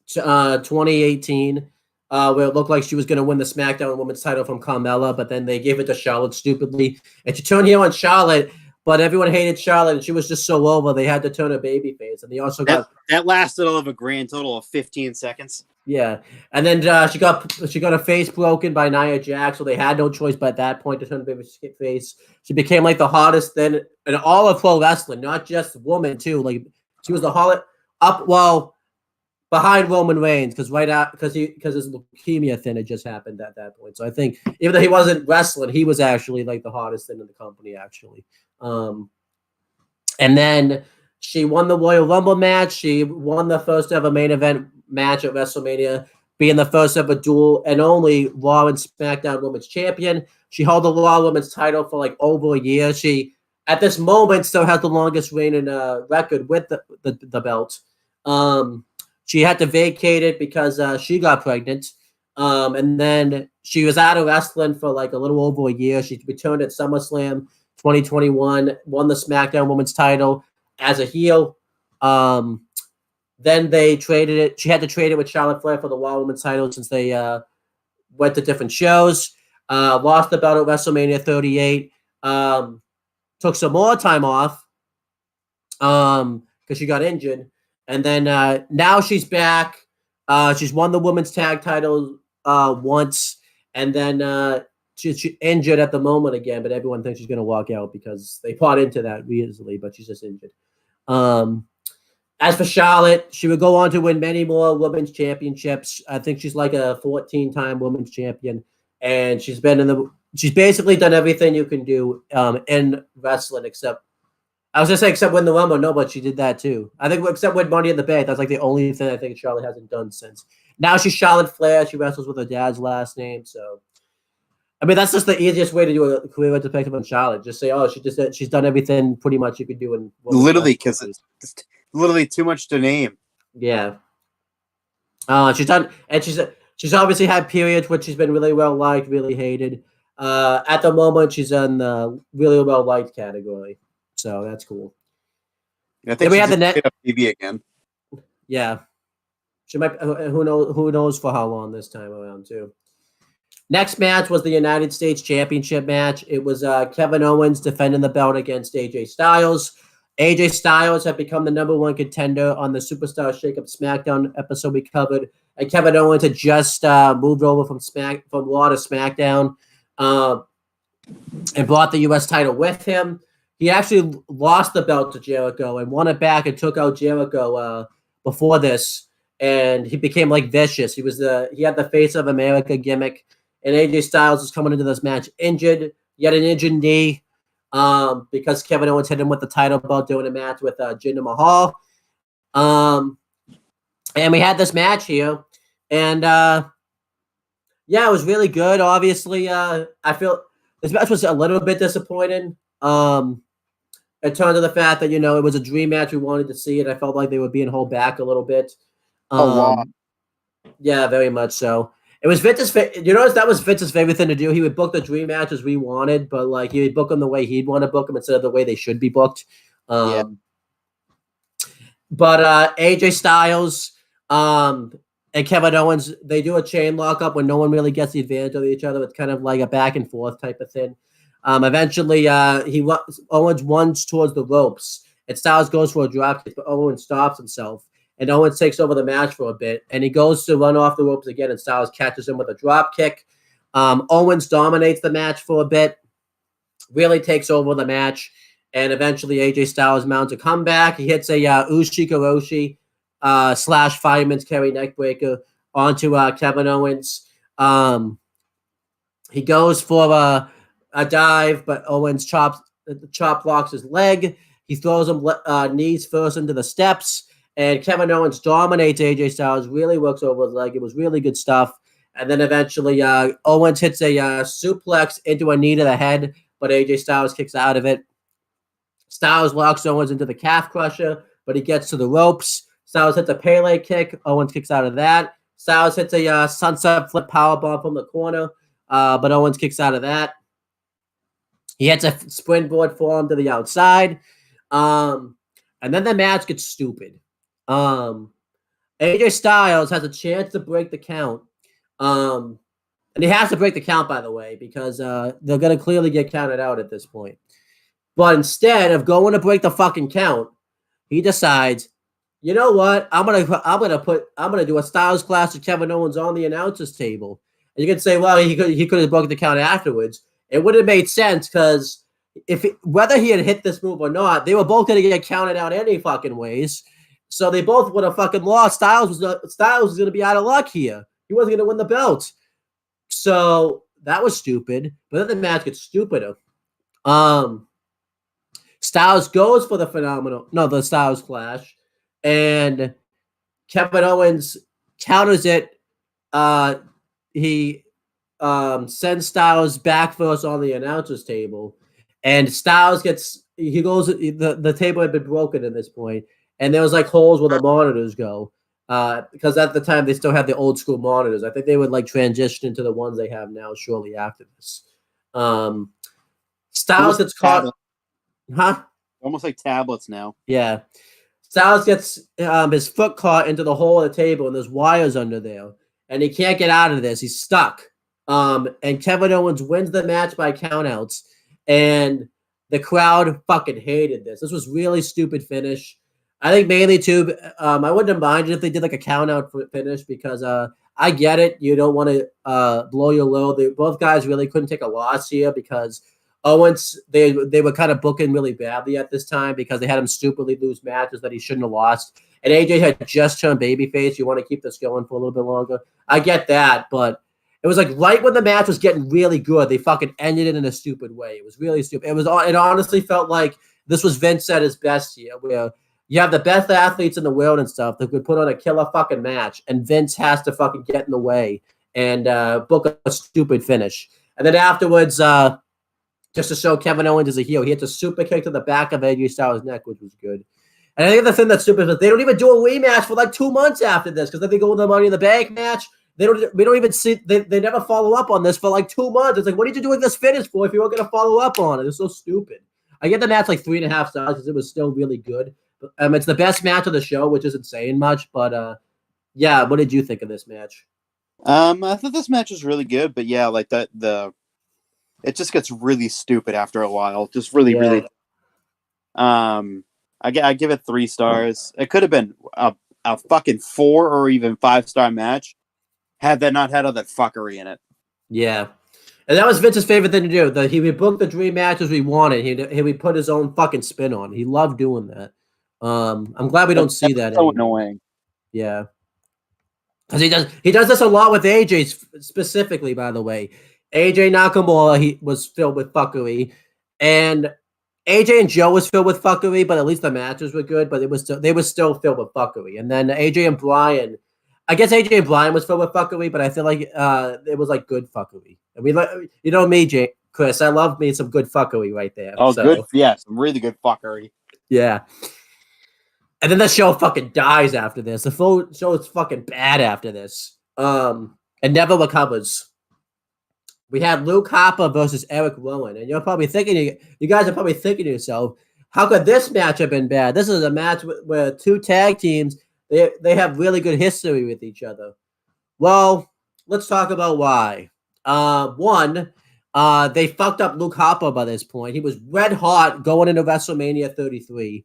2018. Where it looked like she was going to win the SmackDown Women's title from Carmella, but then they gave it to Charlotte stupidly. And she turned heel on Charlotte, but everyone hated Charlotte, and she was just so over, they had to turn her babyface. And they also got... That lasted all of a grand total of 15 seconds. Yeah. And then she got her face broken by Nia Jax, so they had no choice but at that point to turn the babyface. She became like the hottest then in all of pro wrestling, not just woman, too. Like, she was the hottest... behind Roman Reigns, because his leukemia thing had just happened at that point. So I think even though he wasn't wrestling, he was actually like the hottest thing in the company, actually. And then she won the Royal Rumble match. She won the first ever main event match at WrestleMania, being the first ever dual and only Raw and SmackDown Women's Champion. She held the Raw Women's title for like over a year. She, at this moment, still has the longest reigning record with the belt. She had to vacate it because she got pregnant. And then she was out of wrestling for like a little over a year. She returned at SummerSlam 2021, won the SmackDown Women's title as a heel. Then they traded it. She had to trade it with Charlotte Flair for the Raw Women's title since they went to different shows. Lost the belt at WrestleMania 38. Took some more time off because she got injured. And then now she's back. She's won the women's tag title once. And then she's injured at the moment again. But everyone thinks she's going to walk out because they bought into that easily. But she's just injured. As for Charlotte, she would go on to win many more women's championships. I think she's like a 14-time women's champion. And she's basically done everything you can do in wrestling except... I was just saying, except win the Rumble. No, but she did that too. I think except win Money in the Bank. That's like the only thing I think Charlotte hasn't done since. Now she's Charlotte Flair. She wrestles with her dad's last name. So, I mean, that's just the easiest way to do a career retrospective on Charlotte. Just say, oh, she's done everything pretty much you could do in literally because it's literally too much to name. Yeah. She's done, and she's obviously had periods where she's been really well liked, really hated. At the moment, she's in the really well liked category. So that's cool. I think we have the net TV again. Yeah, she might. Who knows for how long this time around too. Next match was the United States Championship match. It was Kevin Owens defending the belt against AJ Styles. AJ Styles had become the #1 contender on the Superstar Shakeup SmackDown episode we covered, and Kevin Owens had just moved over from Raw to SmackDown, and brought the U.S. title with him. He actually lost the belt to Jericho and won it back and took out Jericho before this, and he became like vicious. He had the face of America gimmick, and AJ Styles is coming into this match injured. He had an injured knee because Kevin Owens hit him with the title belt doing a match with Jinder Mahal. And we had this match here, and yeah, it was really good. Obviously, I feel this match was a little bit disappointing. In terms of the fact that, it was a dream match. We wanted to see it. I felt like they were being held back a little bit. A lot. Yeah, very much so. It was Vince's. You notice that was Vince's favorite thing to do. He would book the dream matches we wanted, but like he would book them the way he'd want to book them instead of the way they should be booked. Yeah. But AJ Styles and Kevin Owens, they do a chain lockup when no one really gets the advantage of each other. It's kind of like a back and forth type of thing. Eventually, Owens runs towards the ropes, and Styles goes for a drop kick, but Owens stops himself, and Owens takes over the match for a bit, and he goes to run off the ropes again, and Styles catches him with a drop kick. Owens dominates the match for a bit, really takes over the match, and eventually AJ Styles mounts a comeback. He hits a Ushikoroshi / fireman's carry neckbreaker onto Kevin Owens. He goes for a dive, but Owens chop blocks his leg. He throws him knees first into the steps, and Kevin Owens dominates AJ Styles, really works over his leg. It was really good stuff. And then eventually Owens hits a suplex into a knee to the head, but AJ Styles kicks out of it. Styles locks Owens into the calf crusher, but he gets to the ropes. Styles hits a Pele kick. Owens kicks out of that. Styles hits a sunset flip powerbomb from the corner, but Owens kicks out of that. He hits a springboard forearm to the outside. And then the match gets stupid. AJ Styles has a chance to break the count. And he has to break the count, by the way, because they're going to clearly get counted out at this point. But instead of going to break the fucking count, he decides, you know what? I'm gonna do a Styles Clash with Kevin Owens on the announcers table. And you can say, well, he could have broken the count afterwards. It would have made sense because whether he had hit this move or not, they were both gonna get counted out any fucking ways. So they both would have fucking lost. Styles was gonna be out of luck here. He wasn't gonna win the belt. So that was stupid. But then the match gets stupider. Styles goes for the Styles Clash, and Kevin Owens counters it. He sends Styles back first on the announcers table, and Styles the table had been broken at this point, and there was like holes where the monitors go, because at the time they still had the old school monitors. I think they would like transition into the ones they have now shortly after this. Styles gets caught. Huh? Almost like tablets now. Yeah. Styles gets his foot caught into the hole of the table, and there's wires under there, and he can't get out of this. He's stuck. And Kevin Owens wins the match by countouts, and the crowd fucking hated this. This was really stupid finish. I think mainly too. I wouldn't have minded if they did like a countout finish because I get it. You don't want to blow your load. Both guys really couldn't take a loss here because Owens, they were kind of booking really badly at this time because they had him stupidly lose matches that he shouldn't have lost. And AJ had just turned babyface. You want to keep this going for a little bit longer. I get that, but it was like right when the match was getting really good, they fucking ended it in a stupid way. It was really stupid. It honestly felt like this was Vince at his best here, where you have the best athletes in the world and stuff that could put on a killer fucking match, and Vince has to fucking get in the way and book a stupid finish. And then afterwards, just to show Kevin Owens as a heel, he hits a super kick to the back of AJ Styles' neck, which was good. And I think the thing that's stupid is they don't even do a rematch for like 2 months after this because then they go with the Money in the Bank match. We don't even see they never follow up on this for like 2 months. It's like, what did you do with this finish for if you weren't going to follow up on it? It's so stupid. I get the match like 3.5 stars because it was still really good. It's the best match of the show, which isn't saying much, but yeah. What did you think of this match? I thought this match was really good, but yeah, like it just gets really stupid after a while. Just really. I give it 3 stars. It could have been a fucking 4 or even 5-star match had that not had all that fuckery in it. Yeah. And that was Vince's favorite thing to do. He would book the dream matches we wanted. He would put his own fucking spin on. He loved doing that. I'm glad we don't see that so anymore. Annoying. Yeah. Because he does this a lot with AJ specifically, by the way. AJ Nakamura, he was filled with fuckery. And AJ and Joe was filled with fuckery, but at least the matches were good, but they were still filled with fuckery. And then AJ and Bryan, I guess AJ and Bryan was filled with fuckery, but I feel like it was like good fuckery. And we you know me, Chris, I love me some good fuckery right there. Oh, so. Good. Yeah, some really good fuckery. Yeah. And then the show fucking dies after this. The full show is fucking bad after this. And never recovers. We had Luke Harper versus Eric Rowan, and you're probably thinking, you guys are probably thinking to yourself, how could this match have been bad? This is a match where 2 tag teams, they have really good history with each other. Well, let's talk about why. One, they fucked up Luke Harper by this point. He was red hot going into WrestleMania 33,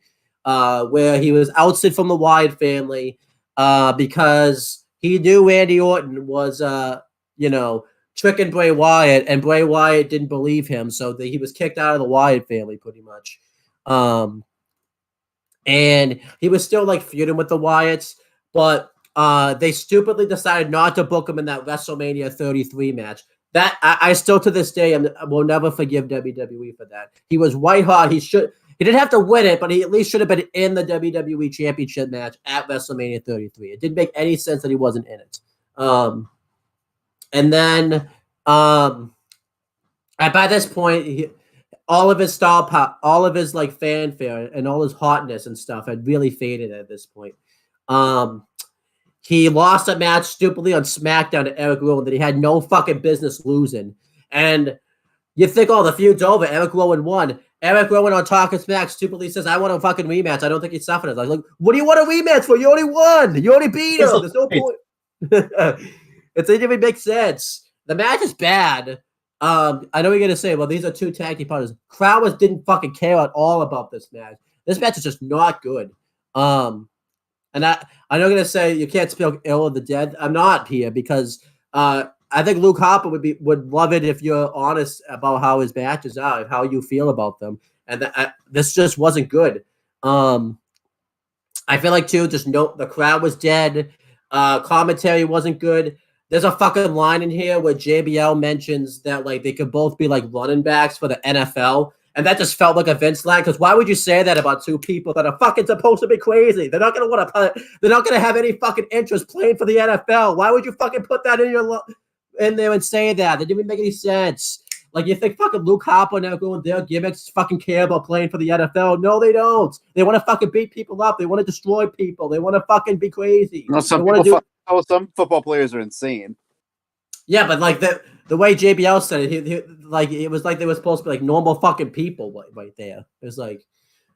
where he was ousted from the Wyatt family because he knew Randy Orton was, tricking Bray Wyatt, and Bray Wyatt didn't believe him, so he was kicked out of the Wyatt family pretty much. And he was still like feuding with the Wyatts, but they stupidly decided not to book him in that WrestleMania 33 match. That I still to this day will never forgive WWE for that. He was white hot. He didn't have to win it, but he at least should have been in the WWE Championship match at WrestleMania 33. It didn't make any sense that he wasn't in it. And then by this point, all of his star power, all of his like fanfare and all his hotness and stuff had really faded at this point. He lost a match stupidly on SmackDown to Eric Rowan that he had no fucking business losing. And you think, oh, the feud's over. Eric Rowan won. Eric Rowan on Talking Smack stupidly says, I want a fucking rematch. I don't think he suffered it. Like, what do you want a rematch for? You already won. You already beat him. There's no point. It didn't even make sense. The match is bad. I know you're going to say, well, these are two tag team partners. Crowders didn't fucking care at all about this match. This match is just not good. And I know you're going to say you can't speak ill of the dead. I'm not here because I think Luke Harper would love it if you're honest about how his matches are, how you feel about them. And this just wasn't good. I feel like, too, the crowd was dead. Commentary wasn't good. There's a fucking line in here where JBL mentions that like they could both be like running backs for the NFL. And that just felt like a Vince line, because why would you say that about two people that are fucking supposed to be crazy? They're not gonna want to. They're not gonna have any fucking interest playing for the NFL. Why would you fucking put that in there and say that? That didn't even make any sense. Like, you think fucking Luke Harper and everyone, their gimmicks fucking care about playing for the NFL? No, they don't. They want to fucking beat people up. They want to destroy people. They want to fucking be crazy. No, some football players are insane. Yeah, but like the way JBL said it, it was like they were supposed to be like normal fucking people right there. It was like,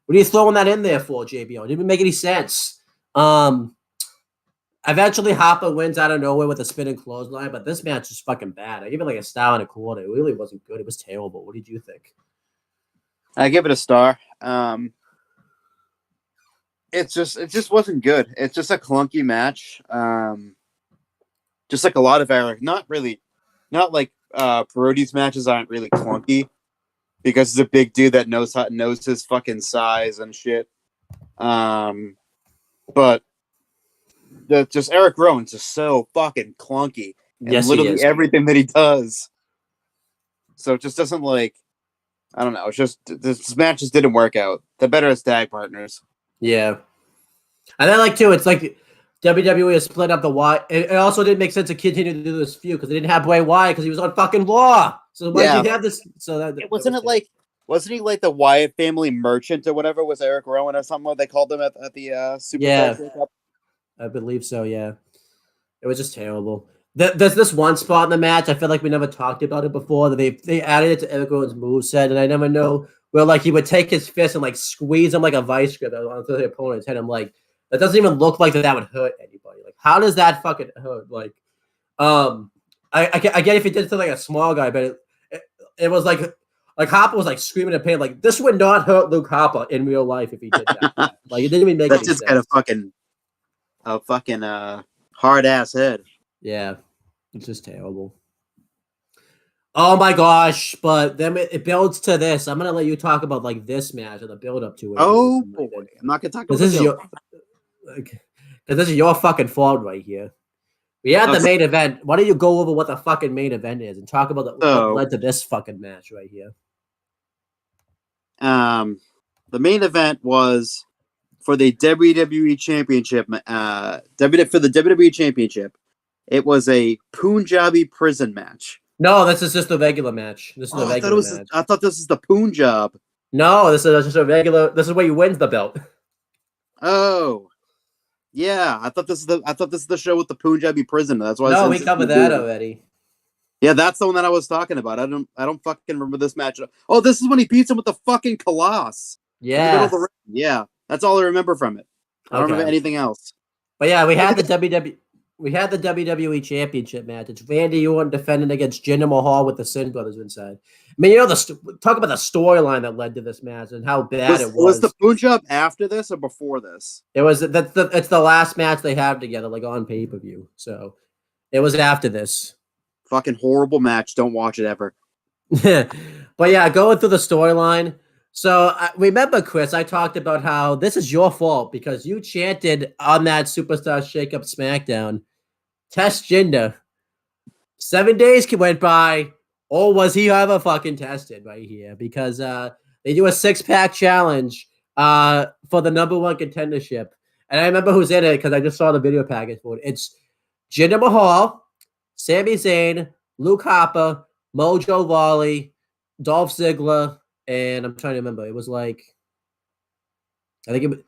what are you throwing that in there for, JBL? It didn't even make any sense. Eventually Harper wins out of nowhere with a spinning clothesline, but this match is fucking bad. I give it like a star and a quarter. It really wasn't good. It was terrible. What did you think? I give it a star. It just wasn't good. It's just a clunky match. Just like a lot of Eric, not like Peroty's matches aren't really clunky because he's a big dude that knows his fucking size and shit. But just Eric Rowan's just so fucking clunky. And yes, literally everything that he does. So it just doesn't like, I don't know. It's just this match just didn't work out. They're better as tag partners. Yeah. And then, like, too, it's like WWE has split up the Y. It also didn't make sense to continue to do this feud because they didn't have Bray Wyatt because he was on fucking Raw. So why did you have this? So wasn't he like the Wyatt family merchant or whatever? Was Eric Rowan or something? What they called him at the Super Cup? I believe so. Yeah, it was just terrible. There's this one spot in the match. I feel like we never talked about it before. That they added it to Eric Rowan's moveset, and I never know where like he would take his fist and like squeeze him like a vice grip onto the opponent's head. I'm like, that doesn't even look like that would hurt anybody. Like, how does that fucking hurt? Like, I get if he did it to like a small guy, but it was like Harper was like screaming in pain. Like, this would not hurt Luke Harper in real life if he did that. Like, it didn't even make any sense. That's just kind of fucking hard ass head. Yeah, it's just terrible. Oh my gosh! But then it builds to this. I'm gonna let you talk about like this match and the build up to it. Oh boy, I'm not gonna talk about this. This is your fucking fault right here. We had the main event. Why don't you go over what the fucking main event is and talk about what led to this fucking match right here? The main event was for the WWE Championship. For the WWE Championship, it was a Punjabi prison match. No, this is just a regular match. This is a regular match. I thought this is the Punjab. No, this is just a regular. This is where you win the belt. Oh. Yeah, I thought this is the show with the Punjabi prison. That's why. No, we covered that already. Yeah, that's the one that I was talking about. I don't fucking remember this match. Oh, this is when he beats him with the fucking Colossus. Yeah. Yeah, that's all I remember from it. I don't remember anything else. But yeah, we had the WWE Championship match. It's Randy Orton defending against Jinder Mahal with the Sin Brothers inside. I mean, talk about the storyline that led to this match and how bad it was. Was the Punjab after this or before this? It was. It's the last match they have together, like on pay-per-view. So it was after this. Fucking horrible match. Don't watch it ever. But yeah, going through the storyline. So remember, Chris, I talked about how this is your fault because you chanted on that Superstar Shake-Up SmackDown, test Jinder. 7 days went by. Or was he ever fucking tested right here? Because they do a 6-pack challenge for the number one contendership. And I remember who's in it because I just saw the video package for it. It's Jinder Mahal, Sami Zayn, Luke Harper, Mojo Rawley, Dolph Ziggler, and I'm trying to remember. It was like I think it was.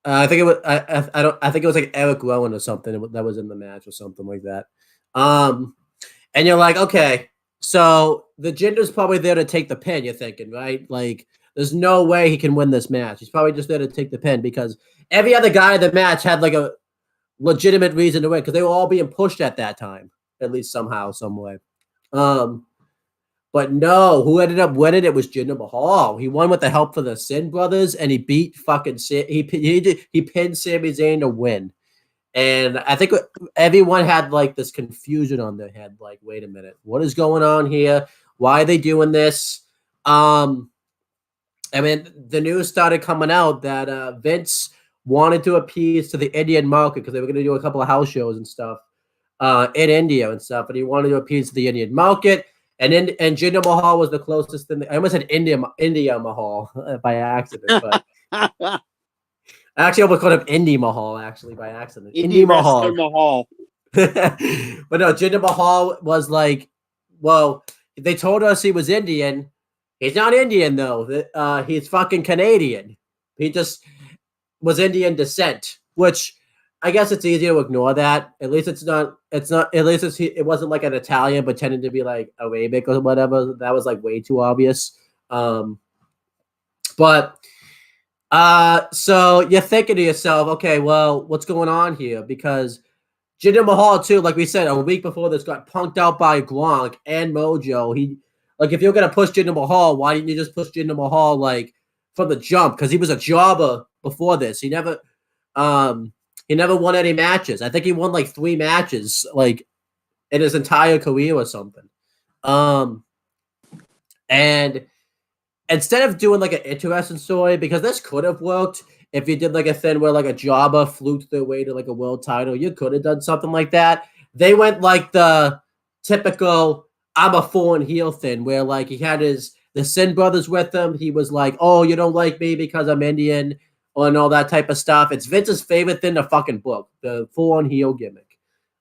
I think it was. I don't. I think it was like Eric Rowan or something that was in the match or something like that. And you're like, okay, so the Jinder's probably there to take the pin. You're thinking, right? Like, there's no way he can win this match. He's probably just there to take the pin because every other guy in the match had like a legitimate reason to win because they were all being pushed at that time, at least somehow, some way. But no, who ended up winning it was Jinder Mahal. He won with the help of the Sin Brothers, and he beat fucking he pinned Sami Zayn to win. And I think everyone had like this confusion on their head, like, wait a minute, what is going on here? Why are they doing this? I mean, the news started coming out that Vince wanted to appease to the Indian market because they were going to do a couple of house shows and stuff in India and stuff, and he wanted to appease to the Indian market. And Jinder Mahal was the closest thing. I almost said India Mahal by accident, but I actually almost called him Indy Mahal actually by accident. Indy Mahal. But no, Jinder Mahal was like, well, they told us he was Indian. He's not Indian though. He's fucking Canadian. He just was Indian descent, which I guess it's easy to ignore that. At least it's not. At least it wasn't like an Italian pretending to be like Arabic or whatever. That was like way too obvious. But so you're thinking to yourself, okay, well, what's going on here? Because Jinder Mahal too, like we said, a week before this, got punked out by Gronk and Mojo. He like, if you're gonna push Jinder Mahal, why didn't you just push Jinder Mahal like from the jump? Because he was a jobber before this. He never won any matches. I think he won like 3 matches, like in his entire career or something. And instead of doing like an interesting story, because this could have worked if you did like a thing where like a jobber fluked their way to like a world title, you could have done something like that. They went like the typical I'm a foreign heel thing where like he had the Sin Brothers with him. He was like, oh, you don't like me because I'm Indian and all that type of stuff. It's Vince's favorite thing to fucking book, the full-on heel gimmick.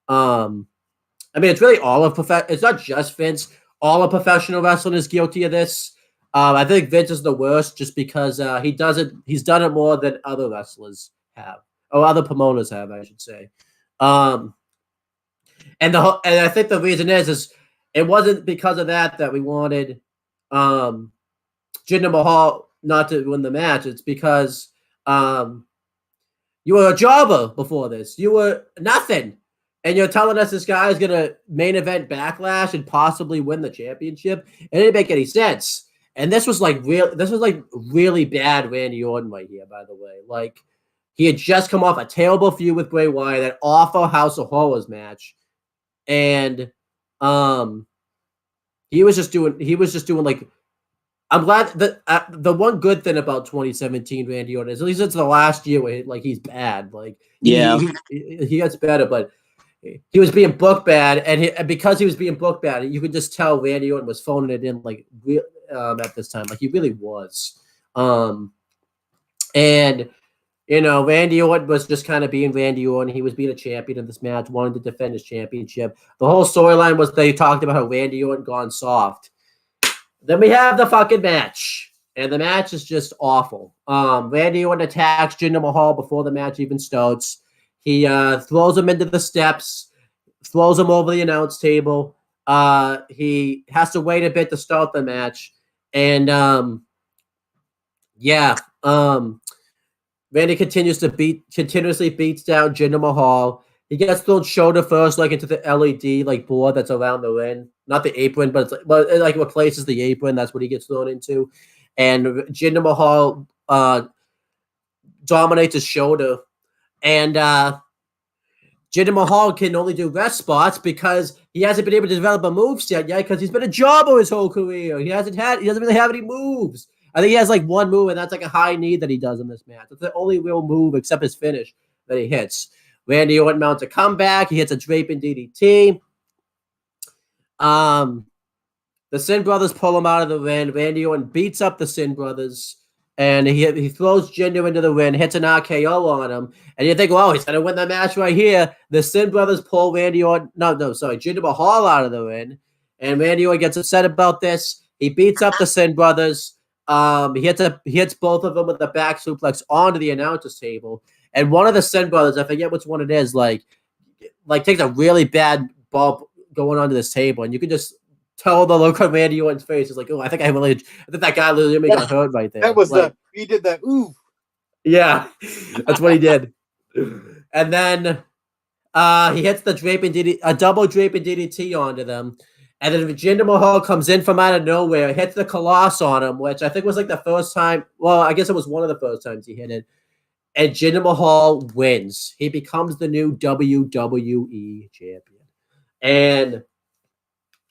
I mean, it's really all of it's not just Vince. All of professional wrestling is guilty of this. I think Vince is the worst just because he's done it more than other wrestlers have, or other promoters have, I should say. And I think the reason is it wasn't because of that we wanted Jinder Mahal not to win the match. It's because you were a jobber before this. You were nothing. And you're telling us this guy is going to main event Backlash and possibly win the championship? It didn't make any sense. And this was like really bad Randy Orton right here, by the way. Like, he had just come off a terrible feud with Bray Wyatt, that awful House of Horrors match. And he was just doing like, I'm glad that the one good thing about 2017 Randy Orton is at least it's the last year where like he's bad. Like, yeah, he gets better, but he was being booked bad, and because he was being booked bad, you could just tell Randy Orton was phoning it in like at this time. Like, he really was. And Randy Orton was just kind of being Randy Orton. He was being a champion in this match, wanted to defend his championship. The whole storyline was they talked about how Randy Orton gone soft. Then we have the fucking match, and the match is just awful. Randy Orton attacks Jinder Mahal before the match even starts. He throws him into the steps, throws him over the announce table. He has to wait a bit to start the match, and Randy continuously beats down Jinder Mahal. He gets thrown shoulder first, like into the LED like board that's around the ring, not the apron, but it like replaces the apron. That's what he gets thrown into, and Jinder Mahal dominates his shoulder, and Jinder Mahal can only do rest spots because he hasn't been able to develop a moveset yet because he's been a jobber his whole career. He doesn't really have any moves. I think he has like one move, and that's like a high knee that he does in this match. It's the only real move except his finish that he hits. Randy Orton mounts a comeback. He hits a draping DDT. The Sin Brothers pull him out of the ring. Randy Orton beats up the Sin Brothers. and he throws Jinder into the ring, hits an RKO on him, and you think, well, he's gonna win the match right here. The Sin Brothers pull Jinder Mahal out of the ring, and Randy Orton gets upset about this. He beats up the Sin Brothers. He hits both of them with the back suplex onto the announcer's table, and one of the Sin Brothers, I forget which one it is, like takes a really bad bump going onto this table, and you can just tell the look on Randy Orton's face. It's like, oh, I think that guy literally got hurt right there. That was like, he did that. Ooh, yeah, that's what he did. And then he hits a double draping DDT onto them. And then Jinder Mahal comes in from out of nowhere, hits the Colossus on him, which I think was like the first time. Well, I guess it was one of the first times he hit it. And Jinder Mahal wins. He becomes the new WWE champion. And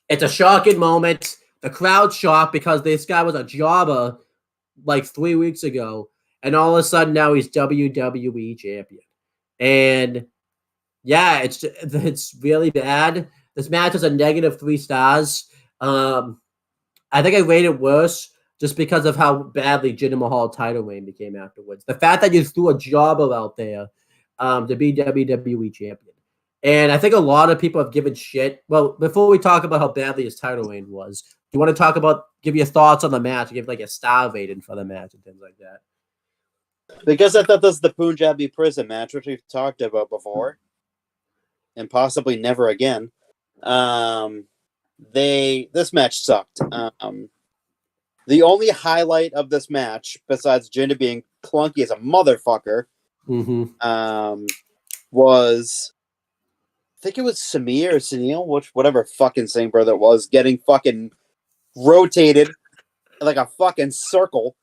it's a shocking moment. The crowd's shocked because this guy was a jobber like 3 weeks ago. And all of a sudden now he's WWE champion. And yeah, it's really bad. This match is a -3 stars. I think I rated it worse just because of how badly Jinder Mahal title reign became afterwards. The fact that you threw a jobber out there to be WWE champion. And I think a lot of people have given shit. Well, before we talk about how badly his title reign was, do you want to give your thoughts on the match, give like a star rating for the match and things like that? Because I thought this was the Punjabi prison match, which we've talked about before, and possibly never again. This match sucked. The only highlight of this match, besides Jinder being clunky as a motherfucker, was, I think it was Samir or Sunil, whatever fucking same brother it was, getting fucking rotated like a fucking circle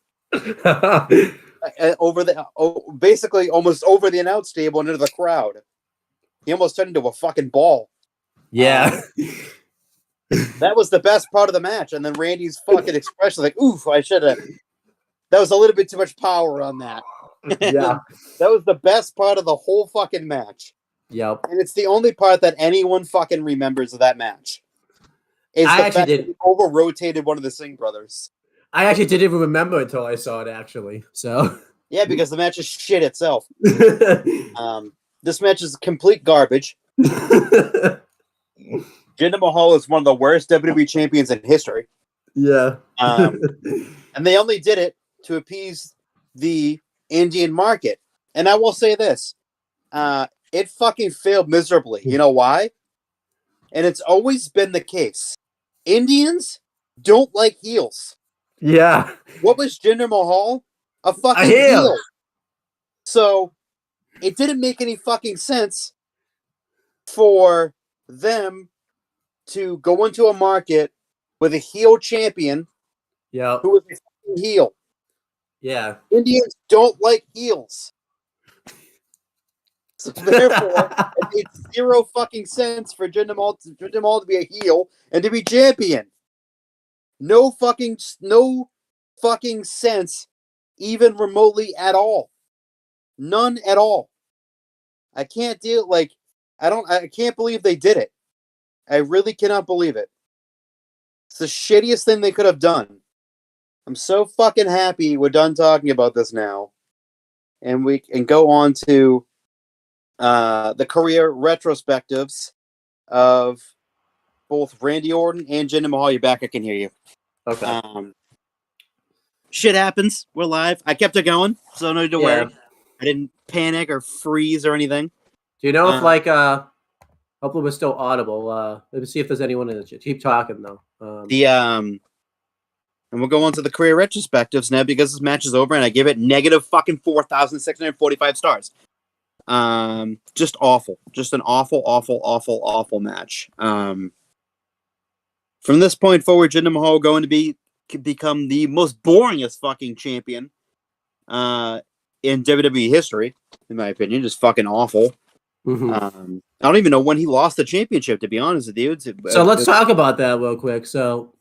basically almost over the announce table and into the crowd. He almost turned into a fucking ball. Yeah. That was the best part of the match. And then Randy's fucking expression, like, oof, I should have. That was a little bit too much power on that. Yeah. That was the best part of the whole fucking match. Yep. And it's the only part that anyone fucking remembers of that match. I actually did. Over-rotated one of the Singh brothers. I actually didn't even remember until I saw it, actually. So. Yeah, because the match is shit itself. This match is complete garbage. Jinder Mahal is one of the worst WWE champions in history. Yeah. And they only did it to appease the Indian market. And I will say this. It fucking failed miserably. You know why? And it's always been the case. Indians don't like heels. Yeah. What was Jinder Mahal? A fucking heel. heel. So it didn't make any fucking sense for them to go into a market with a heel champion who was a fucking heel. Yeah. Indians don't like heels. So therefore, it made zero fucking sense for Jinder Mahal to be a heel and to be champion. No fucking sense, even remotely at all. None at all. I can't I can't believe they did it. I really cannot believe it. It's the shittiest thing they could have done. I'm so fucking happy we're done talking about this now. And we can go on to the career retrospectives of both Randy Orton and Jinder Mahal. You're back. I can hear you. Okay. Shit happens. We're live. I kept it going, so no need to worry. I didn't panic or freeze or anything. Do you know if hopefully we're still audible. Let me see if there's anyone in the chat. Keep talking though. And we'll go on to the career retrospectives now because this match is over and I give it negative fucking 4,645 stars. Just awful. Just an awful match. From this point forward, Jinder Mahal going to become the most boringest fucking champion in WWE history, in my opinion. Just fucking awful. Mm-hmm. I don't even know when he lost the championship, to be honest with you. So let's talk about that real quick. So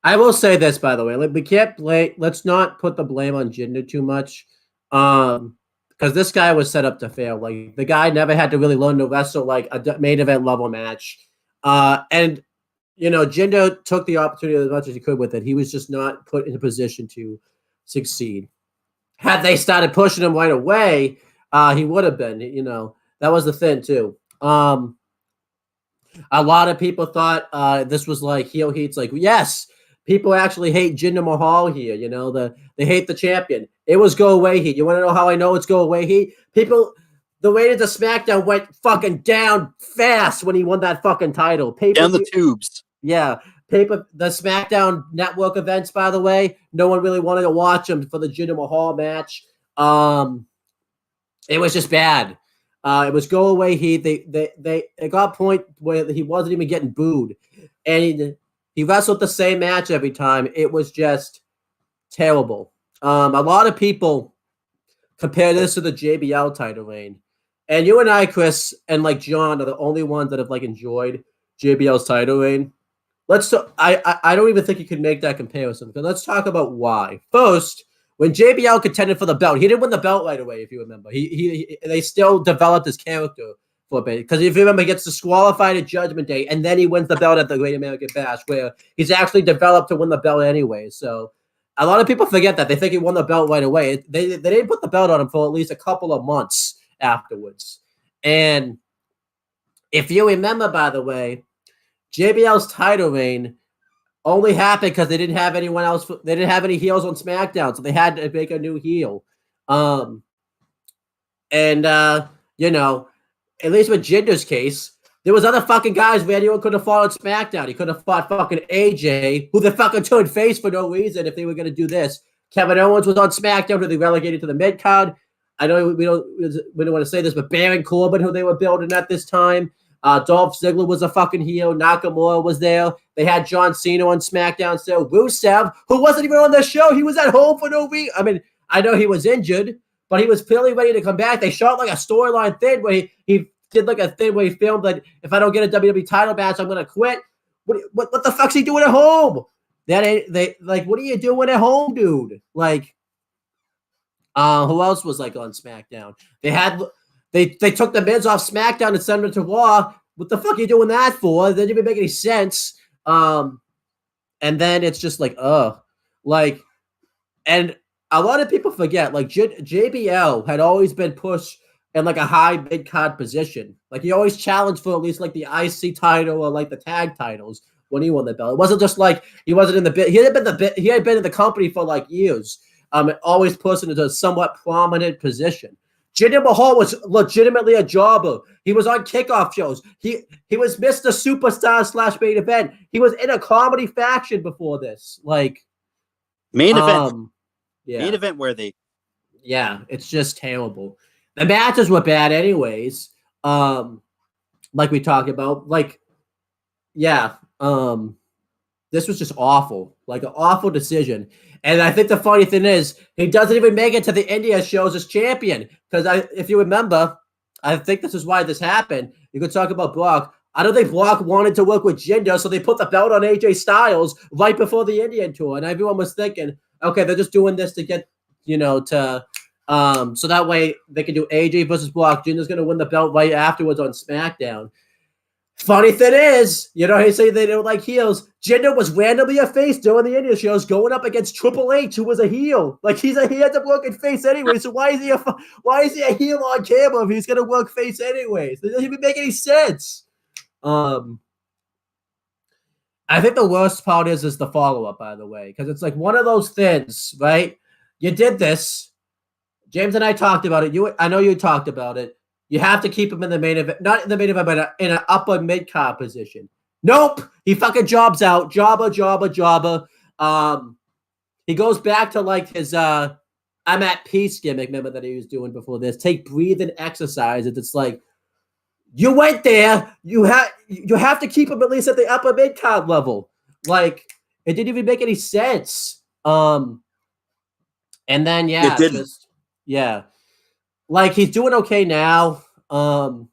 I will say this, by the way, let's not put the blame on Jinder too much. Because this guy was set up to fail. Like, the guy never had to really learn to wrestle like a main event level match. And Jinder took the opportunity as much as he could with it. He was just not put in a position to succeed. had they started pushing him right away, he would have been. You know, that was the thing too. A lot of people thought this was like heel heat's like, yes, people actually hate Jinder Mahal here. You know, they hate the champion. It was go away heat. You want to know how I know it's go away heat? People, the ratings of SmackDown went fucking down fast when he won that fucking title. Down the tubes. Yeah. The SmackDown Network events, by the way, no one really wanted to watch them for the Jinder Mahal match. It was just bad. It was go away heat. It got a point where he wasn't even getting booed, and he wrestled the same match every time. It was just terrible. A lot of people compare this to the JBL title reign, and you and I, Chris, and like John, are the only ones that have like enjoyed JBL's title reign. I don't even think you can make that comparison. Because let's talk about why. First, when JBL contended for the belt, he didn't win the belt right away. If you remember, they still developed his character for a bit. Because if you remember, he gets disqualified at Judgment Day, and then he wins the belt at the Great American Bash, where he's actually developed to win the belt anyway. So a lot of people forget that. They think he won the belt right away. They didn't put the belt on him for at least a couple of months afterwards. And if you remember, by the way, JBL's title reign only happened because they didn't have anyone else. They didn't have any heels on SmackDown, so they had to make a new heel. You know, at least with Jinder's case, there was other fucking guys where anyone could have fought on SmackDown. He could have fought fucking AJ, who they fucking turned face for no reason if they were going to do this. Kevin Owens was on SmackDown, who they relegated to the mid card. I know we don't want to say this, but Baron Corbin, who they were building at this time. Dolph Ziggler was a fucking heel. Nakamura was there. They had John Cena on SmackDown still. Rusev, who wasn't even on the show. He was at home for no reason. I mean, I know he was injured, but he was clearly ready to come back. They shot like a storyline thing where he did like a thing where he filmed like, if I don't get a WWE title match, I'm going to quit. What the fuck's he doing at home? What are you doing at home, dude? Like, who else was like on SmackDown? They took the Miz off SmackDown and sent him to Raw. What the fuck are you doing that for? It didn't even make any sense. And then it's just like, and a lot of people forget, like JBL had always been pushed in like a high mid-card position. Like he always challenged for at least like the IC title or like the tag titles when he won the belt. It wasn't just like he wasn't in the bit. He had been in the company for like years. Always pushed into a somewhat prominent position. Jinder Mahal was legitimately a jobber. He was on kickoff shows. He was Mr. Superstar / main event. He was in a comedy faction before this. Like main event. Yeah. Main event worthy. Yeah, it's just terrible. The matches were bad anyways. Like we talked about. Like, yeah. This was just awful. Like an awful decision. And I think the funny thing is, he doesn't even make it to the India shows as champion. Because if you remember, I think this is why this happened. You could talk about Brock. I don't think Brock wanted to work with Jinder, so they put the belt on AJ Styles right before the Indian tour. And everyone was thinking, okay, they're just doing this to get, so that way they can do AJ versus Brock. Jinder's going to win the belt right afterwards on SmackDown. Funny thing is, he say they don't like heels. Jinder was randomly a face during the India shows, going up against Triple H, who was a heel. Like he had to work in face anyway. So why is he a heel on camera if he's gonna work face anyways? It doesn't even make any sense. I think the worst part is the follow up, by the way, because it's like one of those things, right? You did this. James and I talked about it. I know you talked about it. You have to keep him in the main event, not in the main event, but in an upper mid-card position. Nope. He fucking jobs out. Jobber. He goes back to like his I'm at peace gimmick, remember, that he was doing before this. Take breathing exercises. It's like, you went there. You have to keep him at least at the upper mid-card level. Like, it didn't even make any sense. And then, yeah. It didn't. Like, he's doing okay now. I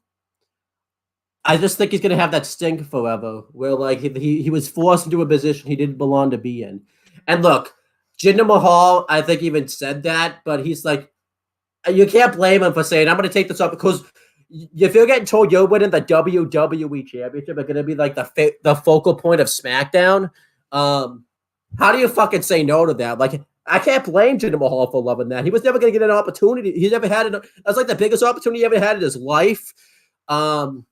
just think he's going to have that stink forever, where, like, he was forced into a position he didn't belong to be in. And look, Jinder Mahal, I think, even said that, but he's like, you can't blame him for saying, I'm going to take this up, because if you're getting told you're winning the WWE Championship, it's going to be, like, the focal point of SmackDown, how do you fucking say no to that? Like, I can't blame Jinder Mahal for loving that. He was never going to get an opportunity. He never had it. That's like the biggest opportunity he ever had in his life. And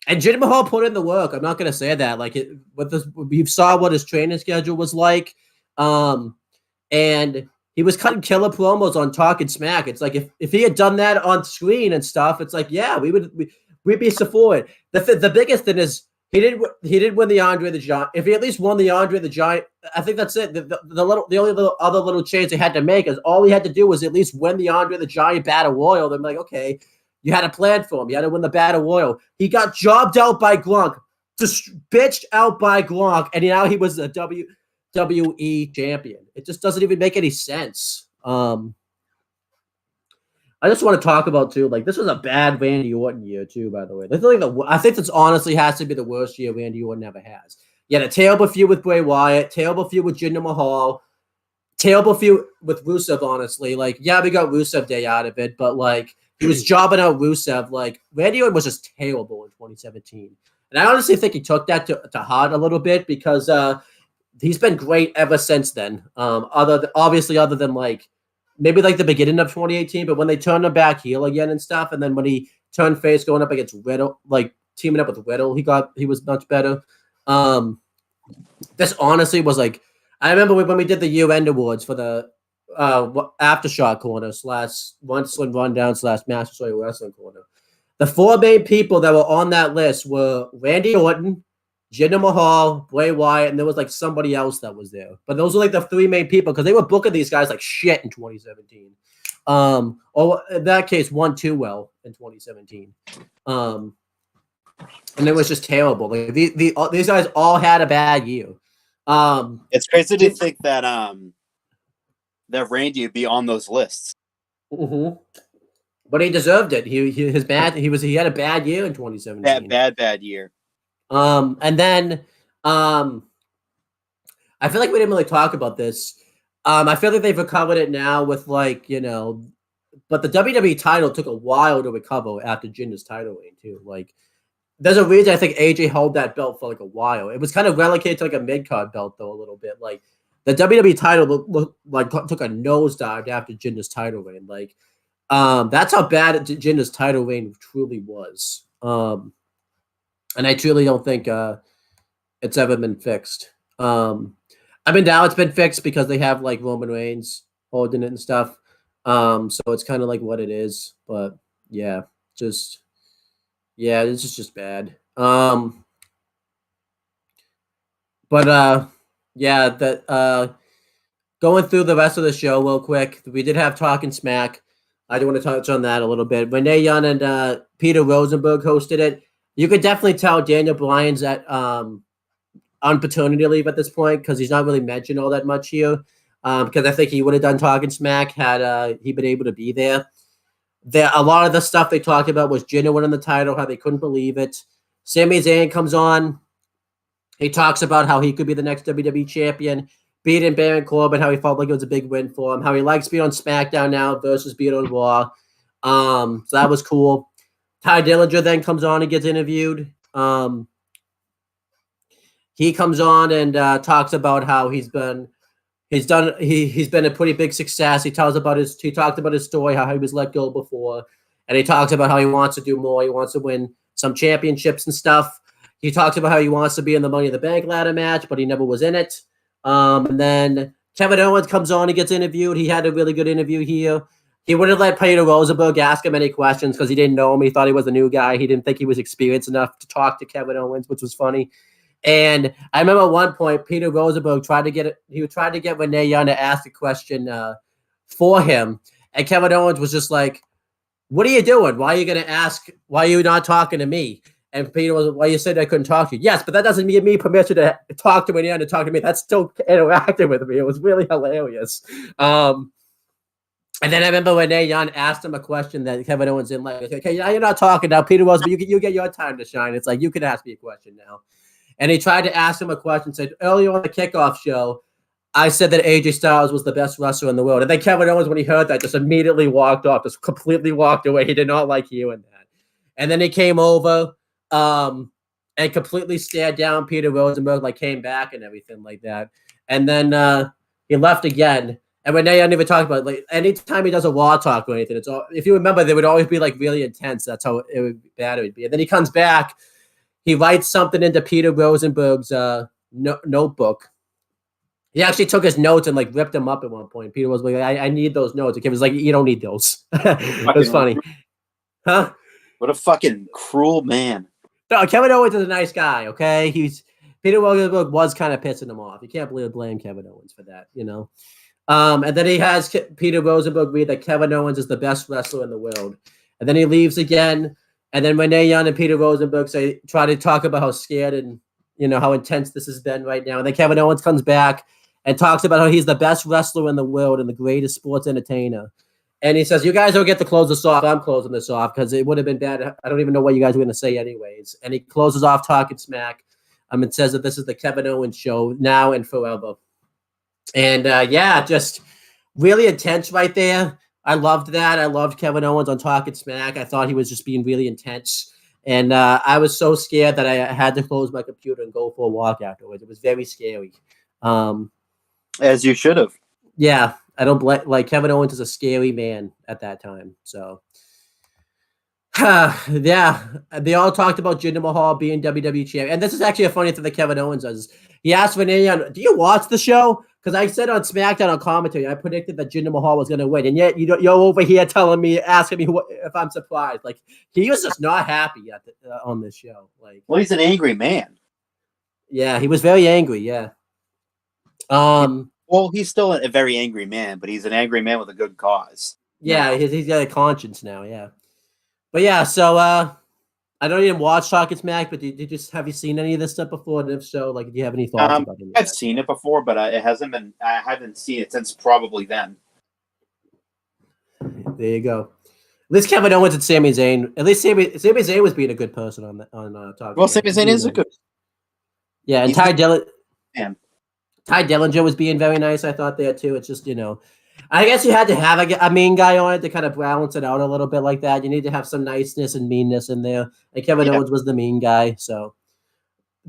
Jinder Mahal put in the work. I'm not going to say that. Like we saw what his training schedule was like. And he was cutting killer promos on Talking Smack. It's like if he had done that on screen and stuff, it's like, yeah, we'd be supported. The biggest thing is he didn't win the Andre the Giant. If he at least won the Andre the Giant, I think that's it. The only other little change they had to make is all he had to do was at least win the Andre the Giant Battle Royal. They're like, okay, you had a plan for him. You had to win the Battle Royal. He got jobbed out by Gronk, just bitched out by Gronk, and now he was a WWE champion. It just doesn't even make any sense. I just want to talk about too, like this was a bad Randy Orton year too, by the way. I think this honestly has to be the worst year Randy Orton ever has. He had a terrible feud with Bray Wyatt, terrible feud with Jinder Mahal, terrible feud with Rusev, honestly. Like, yeah, we got Rusev Day out of it, but like he was jobbing out Rusev. Like Randy Orton was just terrible in 2017. And I honestly think he took that to heart a little bit because he's been great ever since then. Other than like maybe like the beginning of 2018, but when they turned him back heel again and stuff, and then when he turned face going up against Riddle, like teaming up with Riddle, he was much better. This honestly was like, I remember when we did the year-end awards for the Aftershock corner / Wrestling Rundown / Master Story Wrestling corner. The 4 main people that were on that list were Randy Orton, Jinder Mahal, Bray Wyatt, and there was like somebody else that was there. But those were like the 3 main people because they were booking these guys like shit in 2017. Or in that case, won too well in 2017. And it was just terrible. Like these guys all had a bad year. It's crazy to think that that Randy would be on those lists. Mm-hmm. But he deserved it. He had a bad year in 2017. Bad year. And then I feel like we didn't really talk about this. I feel like they've recovered it now with like, but the WWE title took a while to recover after Jinder's title reign too. Like there's a reason I think AJ held that belt for like a while. It was kind of relegated to like a mid-card belt though a little bit. Like the WWE title looked like took a nosedive after Jinder's title reign. Like that's how bad Jinder's title reign truly was. And I truly don't think it's ever been fixed. I mean, now it's been fixed because they have like Roman Reigns holding it and stuff. So it's kind of like what it is. But yeah, this is just bad. Going through the rest of the show real quick, we did have Talking Smack. I do want to touch on that a little bit. Renee Young and Peter Rosenberg hosted it. You could definitely tell Daniel Bryan's on paternity leave at this point because he's not really mentioned all that much here. Because I think he would have done Talking Smack had he been able to be there. A lot of the stuff they talked about was Jinder winning the title, how they couldn't believe it. Sami Zayn comes on. He talks about how he could be the next WWE champion, beating Baron Corbin, how he felt like it was a big win for him, how he likes being on SmackDown now versus being on Raw. So that was cool. Ty Dillinger then comes on and gets interviewed. He comes on and talks about how he's been a pretty big success. He talked about his story, how he was let go before, and he talks about how he wants to do more. He wants to win some championships and stuff. He talks about how he wants to be in the Money in the Bank ladder match, but he never was in it. And then Kevin Owens comes on and gets interviewed. He had a really good interview here. He wouldn't let Peter Rosenberg ask him any questions because he didn't know him. He thought he was a new guy. He didn't think he was experienced enough to talk to Kevin Owens, which was funny. And I remember at one point, Peter Rosenberg tried to get Renee Young to ask a question for him. And Kevin Owens was just like, "What are you doing? Why are you going to ask? Why are you not talking to me?" And Peter was, "Well, you said I couldn't talk to you." "Yes, but that doesn't give me permission to talk to Renee Young to talk to me." That's still interacting with me. It was really hilarious. And then I remember Renee Young asked him a question that Kevin Owens didn't like. "Okay, you're not talking now, Peter Rose, but you get your time to shine." It's like, you can ask me a question now. And he tried to ask him a question, said, "Earlier on the kickoff show, I said that AJ Styles was the best wrestler in the world." And then Kevin Owens, when he heard that, just immediately walked off, just completely walked away. He did not like hearing that. And then he came over and completely stared down Peter Rosenberg, like came back and everything like that. And then He left again. And Renee, I never talked about it. Like anytime he does a Raw talk or anything, it's all, if you remember, they would always be like really intense. That's how it would be. And then he comes back. He writes something into Peter Rosenberg's notebook. He actually took his notes and like ripped them up at one point. Peter was like, I need those notes. And Kevin was like, you don't need those. It was funny. Huh? What a fucking cruel man. No, Kevin Owens is a nice guy, okay? Peter Rosenberg was kind of pissing him off. You can't blame Kevin Owens for that, you know? And then he has Peter Rosenberg read that Kevin Owens is the best wrestler in the world. And then he leaves again. And then Renee Young and Peter Rosenberg try to talk about how scared and, you know, how intense this has been right now. And then Kevin Owens comes back and talks about how he's the best wrestler in the world and the greatest sports entertainer. And he says, you guys don't get to close this off. I'm closing this off because it would have been bad. I don't even know what you guys were going to say anyways. And he closes off talking smack. It says that this is the Kevin Owens show now and forever. And just really intense right there. I loved that. I loved Kevin Owens on Talking Smack. I thought he was just being really intense. And I was so scared that I had to close my computer and go for a walk afterwards. It was very scary. As you should have. Yeah. I don't like Kevin Owens is a scary man at that time. So, yeah, they all talked about Jinder Mahal being WWE champion. And this is actually a funny thing that Kevin Owens does. He asked Renee, do you watch the show? Because I said on SmackDown on commentary, I predicted that Jinder Mahal was going to win. And yet you're over here asking me if I'm surprised. Like, he was just not happy on this show. Like, well, he's an angry man. Yeah, he was very angry. Yeah. Well, he's still a very angry man, but he's an angry man with a good cause. Yeah, he's got a conscience now, yeah. But yeah, so I don't even watch Talking Smack, but have you seen any of this stuff before? And if so, like, do you have any thoughts about it? I've seen it before, but I haven't seen it since probably then. There you go. At least Kevin Owens and Sami Zayn. At least Sami Zayn was being a good person on Talking. Well, Sami Zayn is a good. Yeah, and Ty Man. Dillinger was being very nice, I thought, there too. It's just, you know, I guess you had to have a mean guy on it to kind of balance it out a little bit like that. You need to have some niceness and meanness in there. And Kevin Owens was the mean guy. So,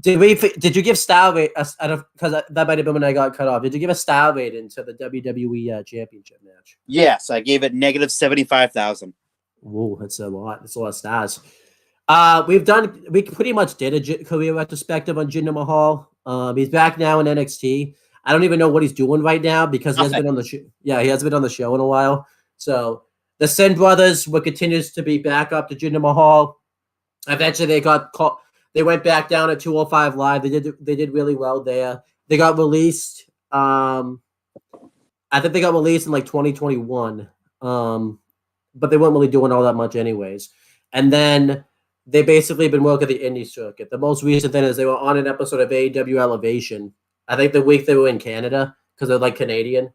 did you give style rate? Because that might have been when I got cut off. Did you give a style rating to the WWE Championship match? Yes, I gave it negative 75,000. Whoa, that's a lot. That's a lot of stars. We pretty much did a career retrospective on Jinder Mahal. He's back now in NXT. I don't even know what he's doing right now because he hasn't been on the show. Yeah, he hasn't been on the show in a while. So the Sin Brothers continues to be back up to Jinder Mahal. Eventually, they got caught. They went back down at 205 Live. They did really well there. They got released. I think they got released in like 2021. But they weren't really doing all that much anyways. And then they basically been working the indie circuit. The most recent thing is they were on an episode of AEW Elevation. I think the week they were in Canada because they're like Canadian.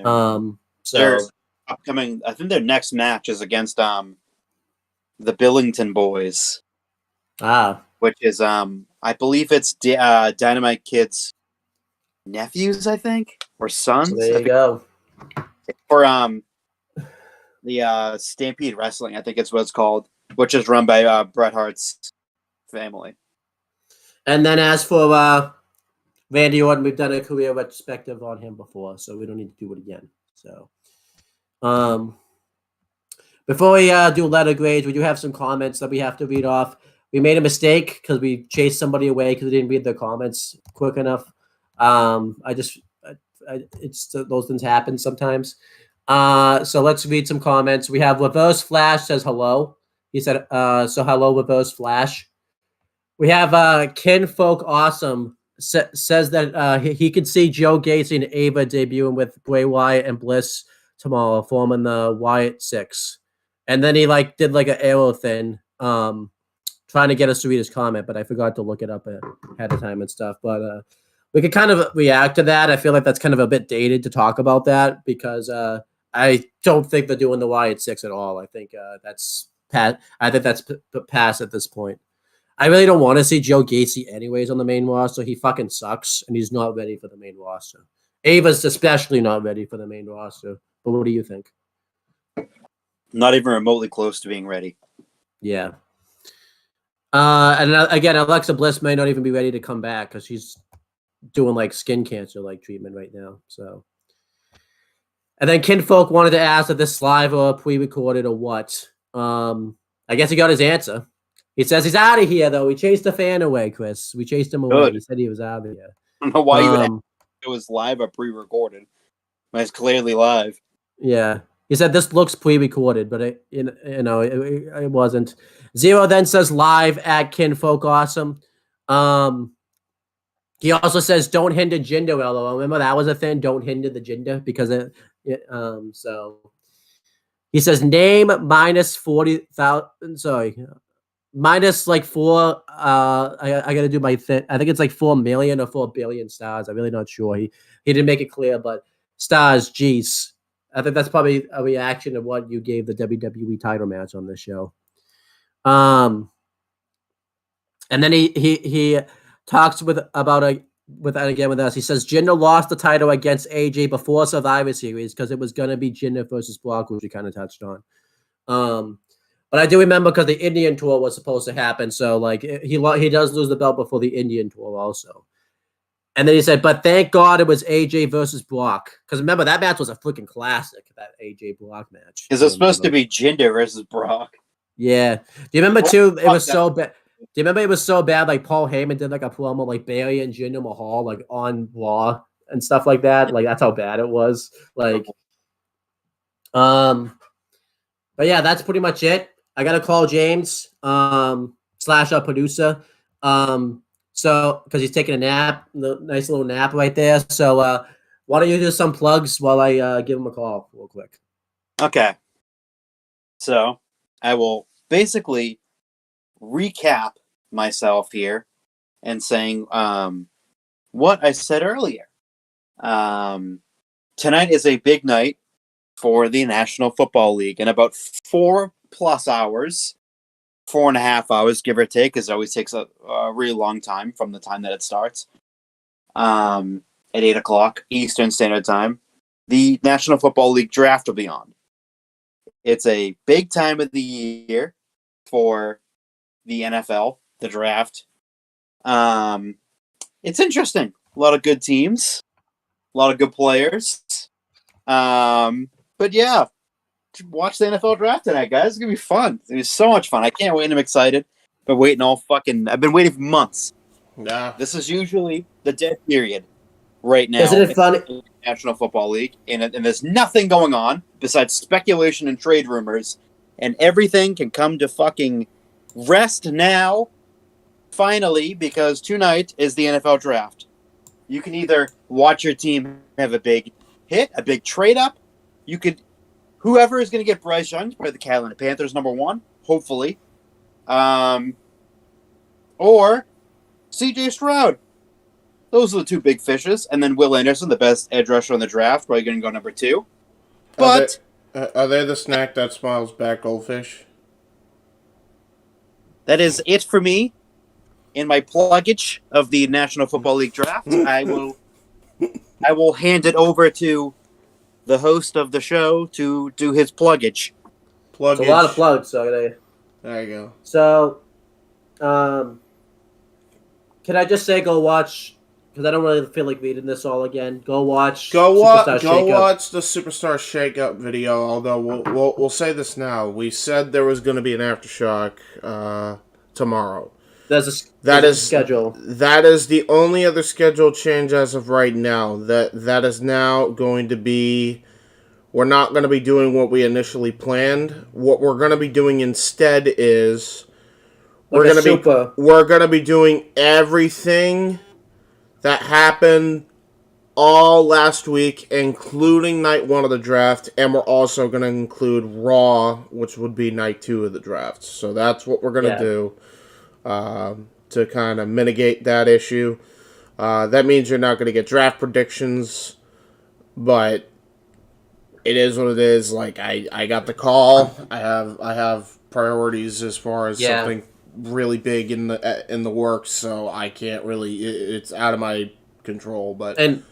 So their upcoming, I think their next match is against the Billington Boys. Which is I believe it's Dynamite Kid's nephews, I think, or sons. So there you go. Or the Stampede Wrestling, I think it's what it's called, which is run by Bret Hart's family. And then as for Randy Orton, we've done a career retrospective on him before, so we don't need to do it again. So, before we do letter grades, we do have some comments that we have to read off. We made a mistake because we chased somebody away because we didn't read their comments quick enough. It's those things happen sometimes. So let's read some comments. We have Reverse Flash says hello. He said, so hello, Reverse Flash. We have Kinfolk Awesome says that he could see Joe Gacy and Ava debuting with Bray Wyatt and Bliss tomorrow, forming the Wyatt Six. And then he did an arrow thing, trying to get us to read his comment, but I forgot to look it up ahead of time and stuff. But we could kind of react to that. I feel like that's kind of a bit dated to talk about that because I don't think they're doing the Wyatt Six at all. I think that's past. I think that's past at this point. I really don't want to see Joe Gacy anyways on the main roster. He fucking sucks, and he's not ready for the main roster. Ava's especially not ready for the main roster. But what do you think? Not even remotely close to being ready. Yeah. And again, Alexa Bliss may not even be ready to come back because she's doing skin cancer treatment right now. So And then Kinfolk wanted to ask if this live or pre-recorded or what. I guess he got his answer. He says he's out of here, though. We chased the fan away, Chris. We chased him away. Good. He said he was out of here. I don't know why you would ask if it was live or pre-recorded. But it's clearly live. Yeah. He said this looks pre-recorded, but it wasn't. Zero then says live at Kinfolk Awesome. He also says don't hinder Jinder. LOL. Remember that was a thing. Don't hinder the Jinder because so he says name minus 40,000. Sorry, minus like 4. I gotta do my thing. I think it's like 4 million or 4 billion stars. I'm really not sure. He didn't make it clear, but stars. Jeez. I think that's probably a reaction to what you gave the WWE title match on this show. And then he talks with us. He says Jinder lost the title against AJ before Survivor Series because it was gonna be Jinder versus Brock, which we kind of touched on. But I do remember because the Indian tour was supposed to happen, so like he does lose the belt before the Indian tour also. And then he said, but thank God it was AJ versus Brock. Because remember, that match was a freaking classic, that AJ Brock match. Is it supposed to be Jinder versus Brock? Yeah. Do you remember, too, it was so bad. Do you remember it was so bad, like, Paul Heyman did, like, a promo, like, Bailey and Jinder Mahal, like, on Raw and stuff like that? Like, that's how bad it was. Like, but, yeah, that's pretty much it. I got to call James, / our producer. So, because he's taking a nap, nice little nap right there. So, why don't you do some plugs while I give him a call real quick? Okay. So, I will basically recap myself here and saying what I said earlier. Tonight is a big night for the National Football League. In about 4+ hours, 4.5 hours, give or take, because it always takes a really long time from the time that it starts. At 8 o'clock Eastern Standard Time, the National Football League draft will be on. It's a big time of the year for the NFL, the draft. It's interesting. A lot of good teams, a lot of good players. But yeah, watch the NFL draft tonight, guys. It's gonna be fun. It's gonna be so much fun. I can't wait. I'm excited. I've been waiting for months. Nah. This is usually the dead period right now. Isn't it funny? In the National Football League, and there's nothing going on besides speculation and trade rumors, and everything can come to fucking rest now, finally, because tonight is the NFL draft. You can either watch your team have a big hit, a big trade up. Whoever is going to get Bryce Young, probably the Carolina Panthers, number 1, hopefully. Or CJ Stroud. Those are the 2 big fishes. And then Will Anderson, the best edge rusher on the draft, probably going to go number 2. But are they the snack that smiles back, goldfish? that is it for me in my pluggage of the National Football League draft. I will hand it over to the host of the show to do his pluggage. It's a lot of plugs. So there you go. So, can I just say go watch? Because I don't really feel like reading this all again. Go watch the Superstar Shakeup video. Although we'll say this now, we said there was going to be an aftershock tomorrow. There's a schedule. That is the only other schedule change as of right now. That is now going to be. We're not going to be doing what we initially planned. What we're going to be doing instead is we're going to be doing everything that happened all last week, including night 1 of the draft, and we're also going to include Raw, which would be night 2 of the draft. So that's what we're going to do. To kind of mitigate that issue. That means you're not going to get draft predictions, but it is what it is. Like I got the call. I have priorities as far as something really big in the works, so I can't really. It's out of my control. But in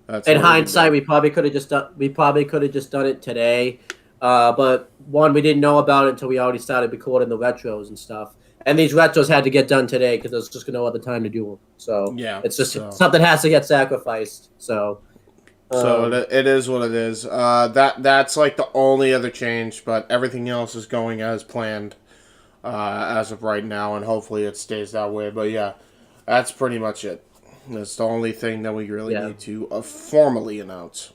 hindsight, we probably could have just done it today. But one, we didn't know about it until we already started recording the retros and stuff. And these retros had to get done today because there's just no other time to do them. So it's just something has to get sacrificed. So So it is what it is. That's like the only other change, but everything else is going as planned as of right now, and hopefully it stays that way. But yeah, that's pretty much it. That's the only thing that we really need to formally announce.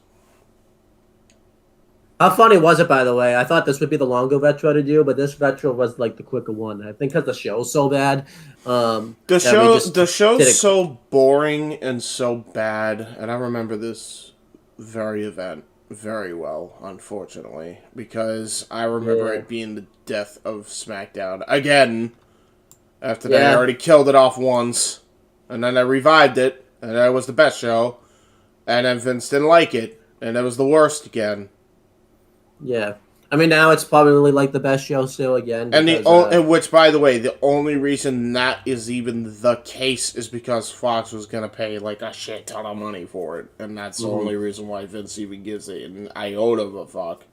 How funny was it, by the way? I thought this would be the longer retro to do, but this retro was like the quicker one. I think because the show's so bad. The show's so boring and so bad, and I remember this very event very well, unfortunately, because I remember it being the death of SmackDown again. After they already killed it off once, and then they revived it, and that was the best show, and then Vince didn't like it, and it was the worst again. Yeah, I mean now it's probably like the best show still again. Because, and which, by the way, the only reason that is even the case is because Fox was gonna pay like a shit ton of money for it, and that's the only reason why Vince even gives it an iota of a fuck.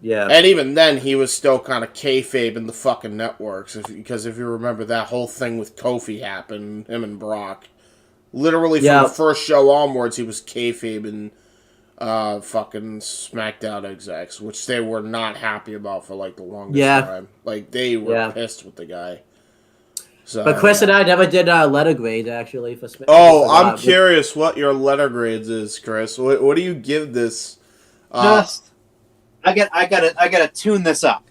Yeah, and even then he was still kind of kayfabing the fucking networks, because if you remember that whole thing with Kofi happened, him and Brock, literally from the first show onwards, he was kayfabing fucking SmackDown execs, which they were not happy about for like the longest time. Like they were pissed with the guy. So, but Chris and I never did letter grades actually for SmackDown. Oh, I'm curious what your letter grades is, Chris. What do you give this? I gotta tune this up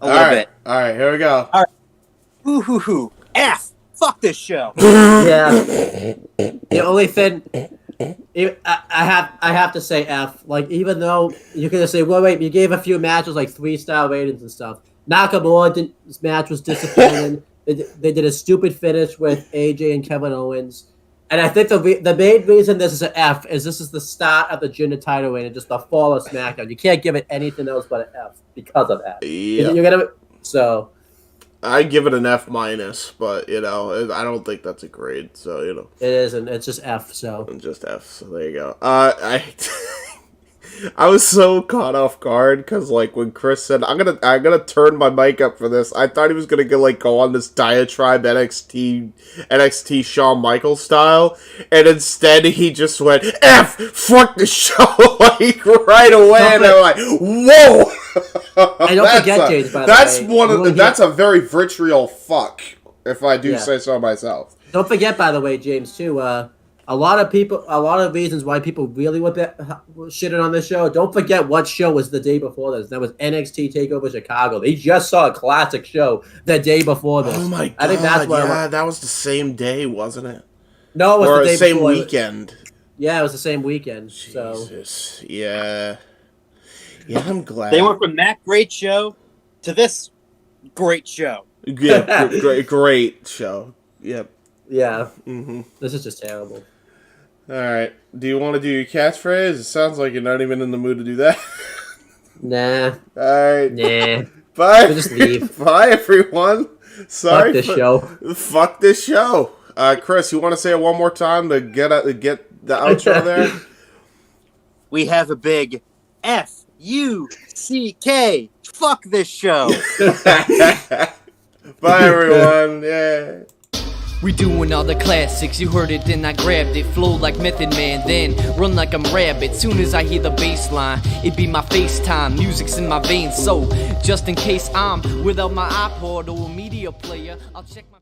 a little bit. All right, here we go. All right. Hoo. F. Fuck this show. Yeah. The only thing I have to say F. Like, even though you could say, well, wait, you gave a few matches like 3-star ratings and stuff. Nakamura's match was disappointing. They did a stupid finish with AJ and Kevin Owens. And I think the main reason this is an F is this is the start of the Jinder title reign and just the fall of SmackDown. You can't give it anything else but an F because of that. Yeah. So I give it an F minus, but I don't think that's a grade. So it isn't. It's just F. So just F. So there you go. I was so caught off guard because like when Chris said I'm gonna turn my mic up for this, I thought he was gonna go on this diatribe NXT Shawn Michaels style, and instead he just went F fuck the show like right away, and I'm like whoa. And don't forget, James. By the way, that's a very vitriol fuck if I do say so myself. Don't forget, by the way, James, too. A lot of reasons why people really were shitting on this show. Don't forget what show was the day before this. That was NXT TakeOver Chicago. They just saw a classic show the day before this. Oh my god! I think that's that was the same day, wasn't it? No, it was the day same before. Weekend. Yeah, it was the same weekend. Jesus. So. Yeah, I'm glad they went from that great show to this great show. Yeah, great show. Yep. Yeah. This is just terrible. All right. Do you want to do your catchphrase? It sounds like you're not even in the mood to do that. Nah. All right. Nah. Bye. We'll just leave. Bye, everyone. Sorry. Fuck this show. Fuck this show. Chris, you want to say it one more time to get the outro there? We have a big F-U-C-K. Fuck this show. Bye, everyone. Yeah. We doing all the classics, you heard it, then I grabbed it. Flow like Method Man, then run like I'm Rabbit. Soon as I hear the bass line, it be my FaceTime. Music's in my veins, so just in case I'm without my iPod or a media player, I'll check my...